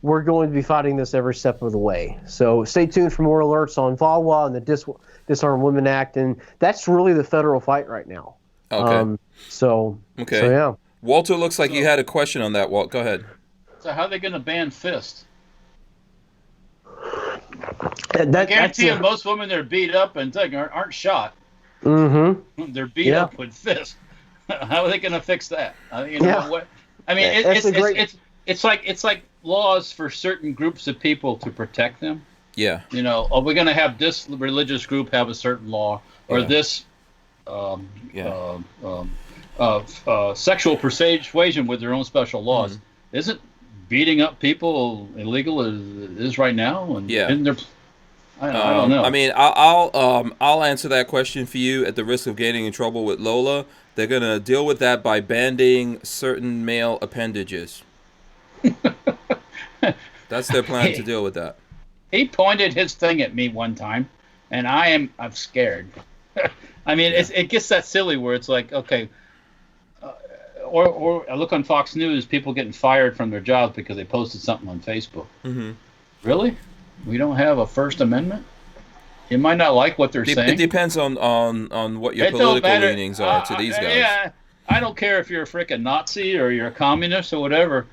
we're going to be fighting this every step of the way. So stay tuned for more alerts on VAWA and the Disarm Women Act. And that's really the federal fight right now. Okay. So yeah. Walter, looks like you had a question on that, Walt. Go ahead. So how are they going to ban fist? I guarantee you most women that are beat up and aren't shot. Mm-hmm. They're beat up with fists. How are they going to fix that? What? I mean, it's like laws for certain groups of people to protect them. Yeah. Are we going to have this religious group have a certain law, or this sexual persuasion with their own special laws? Isn't beating up people illegal as it is right now? And I don't know. I mean, I'll answer that question for you at the risk of getting in trouble with Lola. They're gonna deal with that by banning certain male appendages. That's their plan to deal with that. He pointed his thing at me one time, and I'm scared. I mean, it gets that silly where it's like, okay, or I look on Fox News, people getting fired from their jobs because they posted something on Facebook. Really? We don't have a First Amendment? You might not like what they're saying. It depends on what your political leanings are to these guys. Yeah, I don't care if you're a frickin' Nazi or you're a communist or whatever,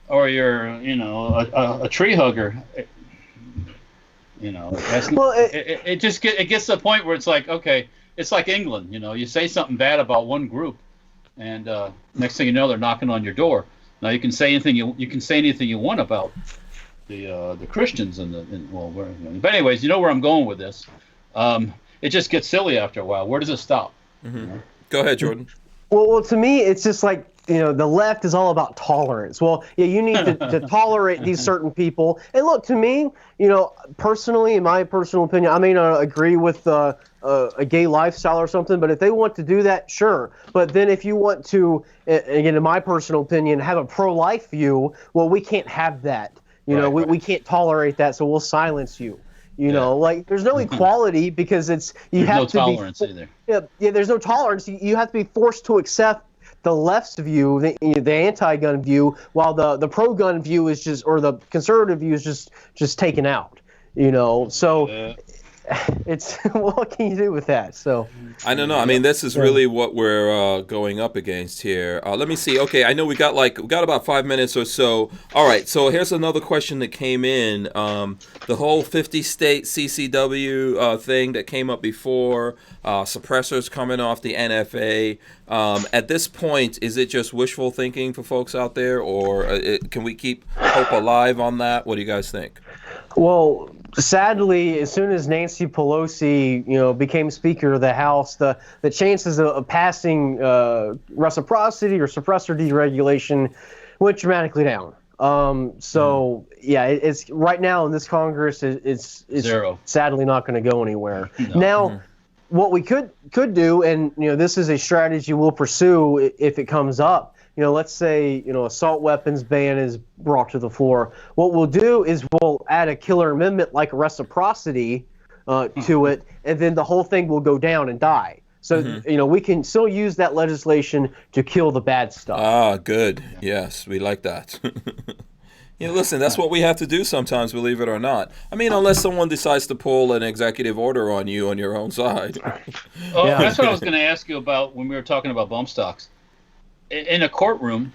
or you're a tree hugger. It gets to the point where it's like, okay, it's like England. You say something bad about one group, and next thing you know, they're knocking on your door. Now you can say anything you want about the Christians but anyways, you know where I'm going with this. It just gets silly after a while. Where does it stop? Go ahead, Jordan. Well, to me, it's just like, the left is all about tolerance. Well, yeah, you need to tolerate these certain people. And look, to me, personally, in my personal opinion, I may not agree with a gay lifestyle or something, but if they want to do that, sure. But then if you want to, again, in my personal opinion, have a pro-life view, well, we can't have that. We can't tolerate that, so we'll silence you. Like there's no equality because there's no tolerance either. Yeah, there's no tolerance. You have to be forced to accept the left's view, the anti-gun view, while the pro-gun view is just, or the conservative view is just taken out. So it's what can you do with that? So I don't know. I mean, this is really what we're going up against here. Let me see. Okay, I know we got about 5 minutes or so. All right. So here's another question that came in. The whole 50-state CCW thing that came up before, suppressors coming off the NFA. At this point, is it just wishful thinking for folks out there, or can we keep hope alive on that? What do you guys think? Well, sadly, as soon as Nancy Pelosi, became Speaker of the House, the chances of passing reciprocity or suppressor deregulation went dramatically down. It's right now in this Congress, it's zero. Sadly not going to go anywhere. No. Now, what we could do, and this is a strategy we'll pursue if it comes up. Let's say, assault weapons ban is brought to the floor. What we'll do is we'll add a killer amendment like reciprocity to it, and then the whole thing will go down and die. So, we can still use that legislation to kill the bad stuff. Ah, good. Yes, we like that. Listen, that's what we have to do sometimes, believe it or not. I mean, unless someone decides to pull an executive order on you on your own side. Oh, yeah. That's what I was going to ask you about when we were talking about bump stocks. In a courtroom,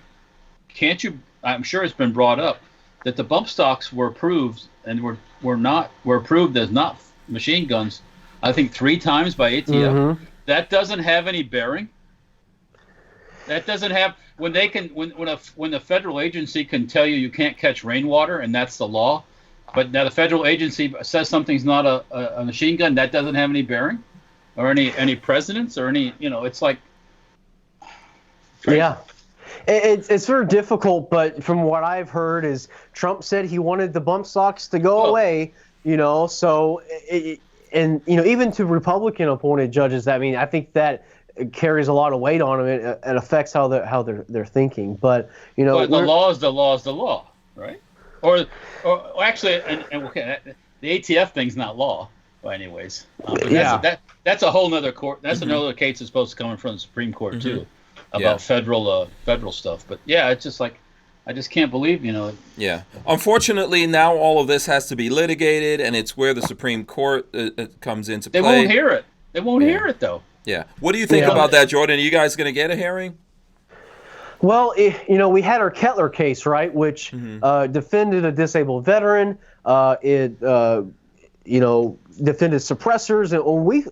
can't you? I'm sure it's been brought up that the bump stocks were approved and were approved as not machine guns. I think 3 times by ATF. Mm-hmm. That doesn't have any bearing. That doesn't have when the federal agency can tell you can't catch rainwater and that's the law, but now the federal agency says something's not a machine gun. That doesn't have any bearing, or any precedence, or any. It's like. Crazy. Yeah, it's very difficult, but from what I've heard is Trump said he wanted the bump stocks to go away, so even to Republican appointed judges, I think that carries a lot of weight on them. It affects how they're thinking, but But the law is the law, right? Or actually, and okay, the ATF thing's not law by any ways. That's a whole nother court. That's another case that's supposed to come in front of the Supreme Court too. About federal stuff, but it's just like I just can't believe Yeah, unfortunately, now all of this has to be litigated, and it's where the Supreme Court comes into play. They won't hear it. They won't hear it though. Yeah. What do you think about that, Jordan? Are you guys going to get a hearing? Well, we had our Kettler case, right, which defended a disabled veteran. Defended suppressors, and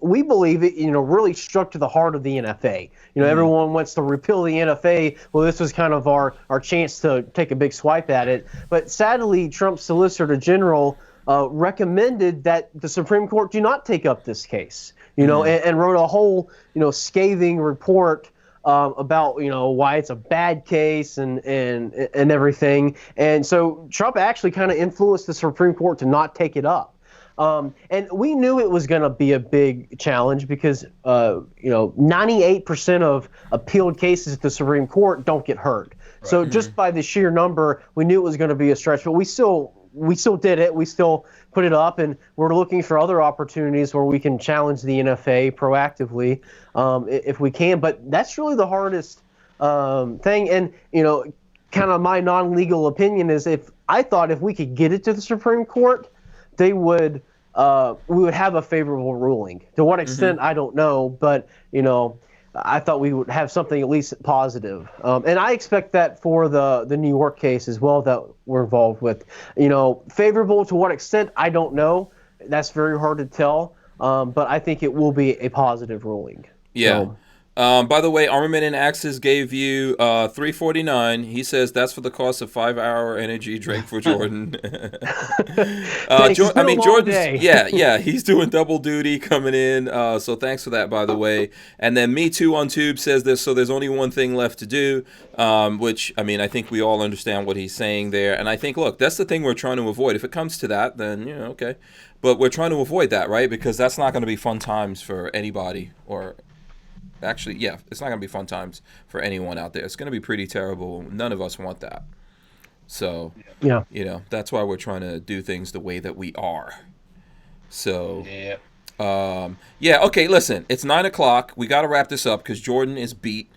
we believe it, really struck to the heart of the NFA. Everyone wants to repeal the NFA. Well, this was kind of our chance to take a big swipe at it. But sadly, Trump's Solicitor General recommended that the Supreme Court do not take up this case, and wrote a whole, scathing report about why it's a bad case and everything. And so Trump actually kind of influenced the Supreme Court to not take it up. And we knew it was going to be a big challenge because 98% of appealed cases at the Supreme Court don't get heard. Right. So just by the sheer number, we knew it was going to be a stretch. But we still did it. We still put it up, and we're looking for other opportunities where we can challenge the NFA proactively if we can. But that's really the hardest thing. And kind of my non-legal opinion is if we could get it to the Supreme Court, we would have a favorable ruling. To what extent, I don't know, but I thought we would have something at least positive. And I expect that for the New York case as well that we're involved with. Favorable to what extent, I don't know. That's very hard to tell. But I think it will be a positive ruling. Yeah. So, By the way, Armament and Axes gave you $3.49. He says that's for the cost of 5-hour energy drink for Jordan. Thanks, it's been a long Jordan's day. yeah, he's doing double duty coming in. So thanks for that, by the way. And then Me Too on Tube says this. So there's only one thing left to do, which I mean I think we all understand what he's saying there. And I think look, that's the thing we're trying to avoid. If it comes to that, then okay. But we're trying to avoid that, right? Because that's not going to be fun times for anybody or. Actually, yeah, it's not going to be fun times for anyone out there. It's going to be pretty terrible. None of us want that. So, Yeah. That's why we're trying to do things the way that we are. So, okay, listen, it's 9 o'clock. We got to wrap this up because Jordan is beat.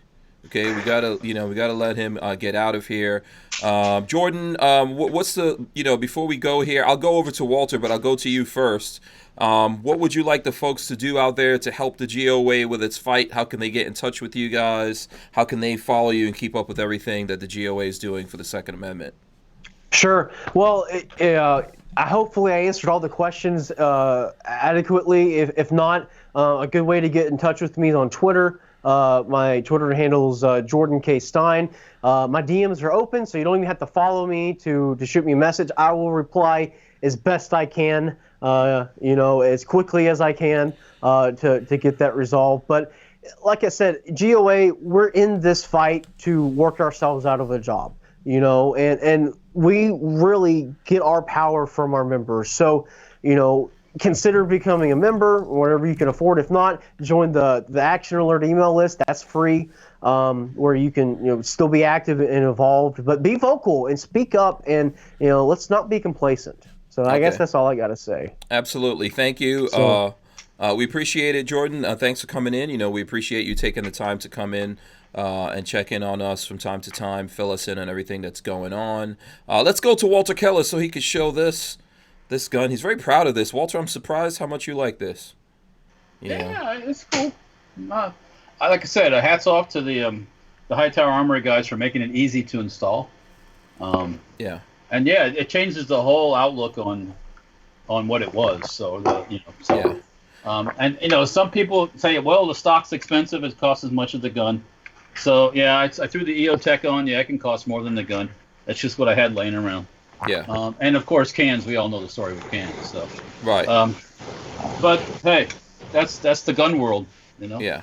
Okay, we gotta let him get out of here. Jordan, what's the, before we go here, I'll go over to Walter, but I'll go to you first. What would you like the folks to do out there to help the GOA with its fight? How can they get in touch with you guys? How can they follow you and keep up with everything that the GOA is doing for the Second Amendment? Sure. Well, hopefully I answered all the questions adequately. If not, a good way to get in touch with me is on Twitter. My Twitter handle is Jordan K. Stein. My DMs are open, so you don't even have to follow me to shoot me a message. I will reply as best I can, as quickly as I can to get that resolved. But like I said, GOA, we're in this fight to work ourselves out of a job, and we really get our power from our members. So, consider becoming a member, whatever you can afford. If not, join the Action Alert email list. That's free, where you can still be active and involved. But be vocal and speak up, and let's not be complacent. So I guess that's all I got to say. Absolutely. Thank you. So, we appreciate it, Jordan. Thanks for coming in. We appreciate you taking the time to come in and check in on us from time to time, fill us in on everything that's going on. Let's go to Walter Keller so he could show this gun. He's very proud of this. Walter, I'm surprised how much you like this. Yeah, it's cool. Like I said, hats off to the Hightower Armory guys for making it easy to install. Yeah. And yeah, it changes the whole outlook on what it was. So and some people say, well, the stock's expensive; it costs as much as the gun. So yeah, I threw the EOTech on. Yeah, it can cost more than the gun. That's just what I had laying around. Yeah. And of course, cans. We all know the story with cans. So. Right. But hey, that's the gun world, Yeah.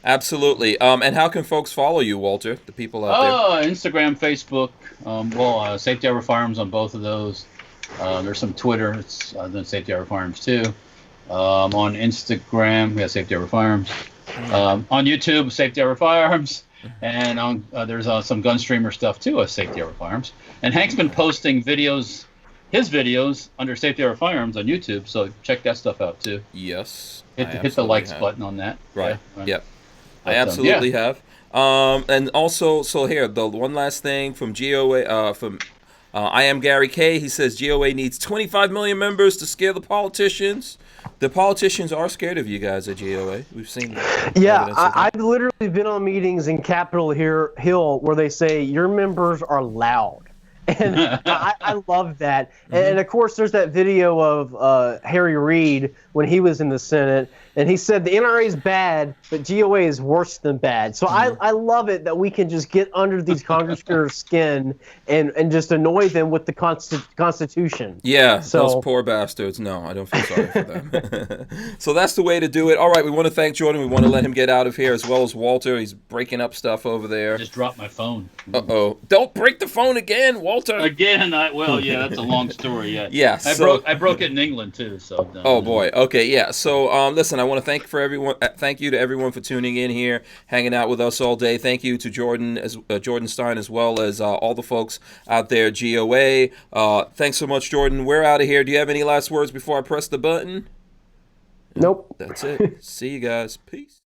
Absolutely. And how can folks follow you, Walter? The people out there. Instagram, Facebook. Safety Harbor Firearms on both of those. There's some Twitter. It's then Safety Harbor Firearms too. On Instagram, we have Safety Harbor Firearms. On YouTube, Safety Harbor Firearms. And on there's some gun streamer stuff too, as Safety Harbor Firearms. And Hank's been posting his videos under Safety Harbor Firearms on YouTube. So check that stuff out too. Yes. Hit the likes button on that. Right. Yeah. Yep. I absolutely have. And also, so here, the one last thing from GOA, from I Am Gary K. He says GOA needs 25 million members to scare the politicians. The politicians are scared of you guys at GOA. We've seen that. Yeah, I've literally been on meetings in Capitol Hill where they say your members are loud. And I love that. And of course, there's that video of Harry Reid when he was in the Senate, and he said the NRA is bad, but GOA is worse than bad. So I love it that we can just get under these congressmen's skin and just annoy them with the Constitution. Yeah, so, those poor bastards. No, I don't feel sorry for them. So that's the way to do it. All right, we want to thank Jordan. We want to let him get out of here, as well as Walter. He's breaking up stuff over there. I just dropped my phone. Uh-oh. Don't break the phone again, Walter. Again, that's a long story. Yeah. Yeah. I broke it in England too. So. Oh boy. Okay. Yeah. So listen, I want to thank you to everyone for tuning in here, hanging out with us all day. Thank you to Jordan Stein, as well as all the folks out there at GOA. Thanks so much, Jordan. We're out of here. Do you have any last words before I press the button? Nope. That's it. See you guys. Peace.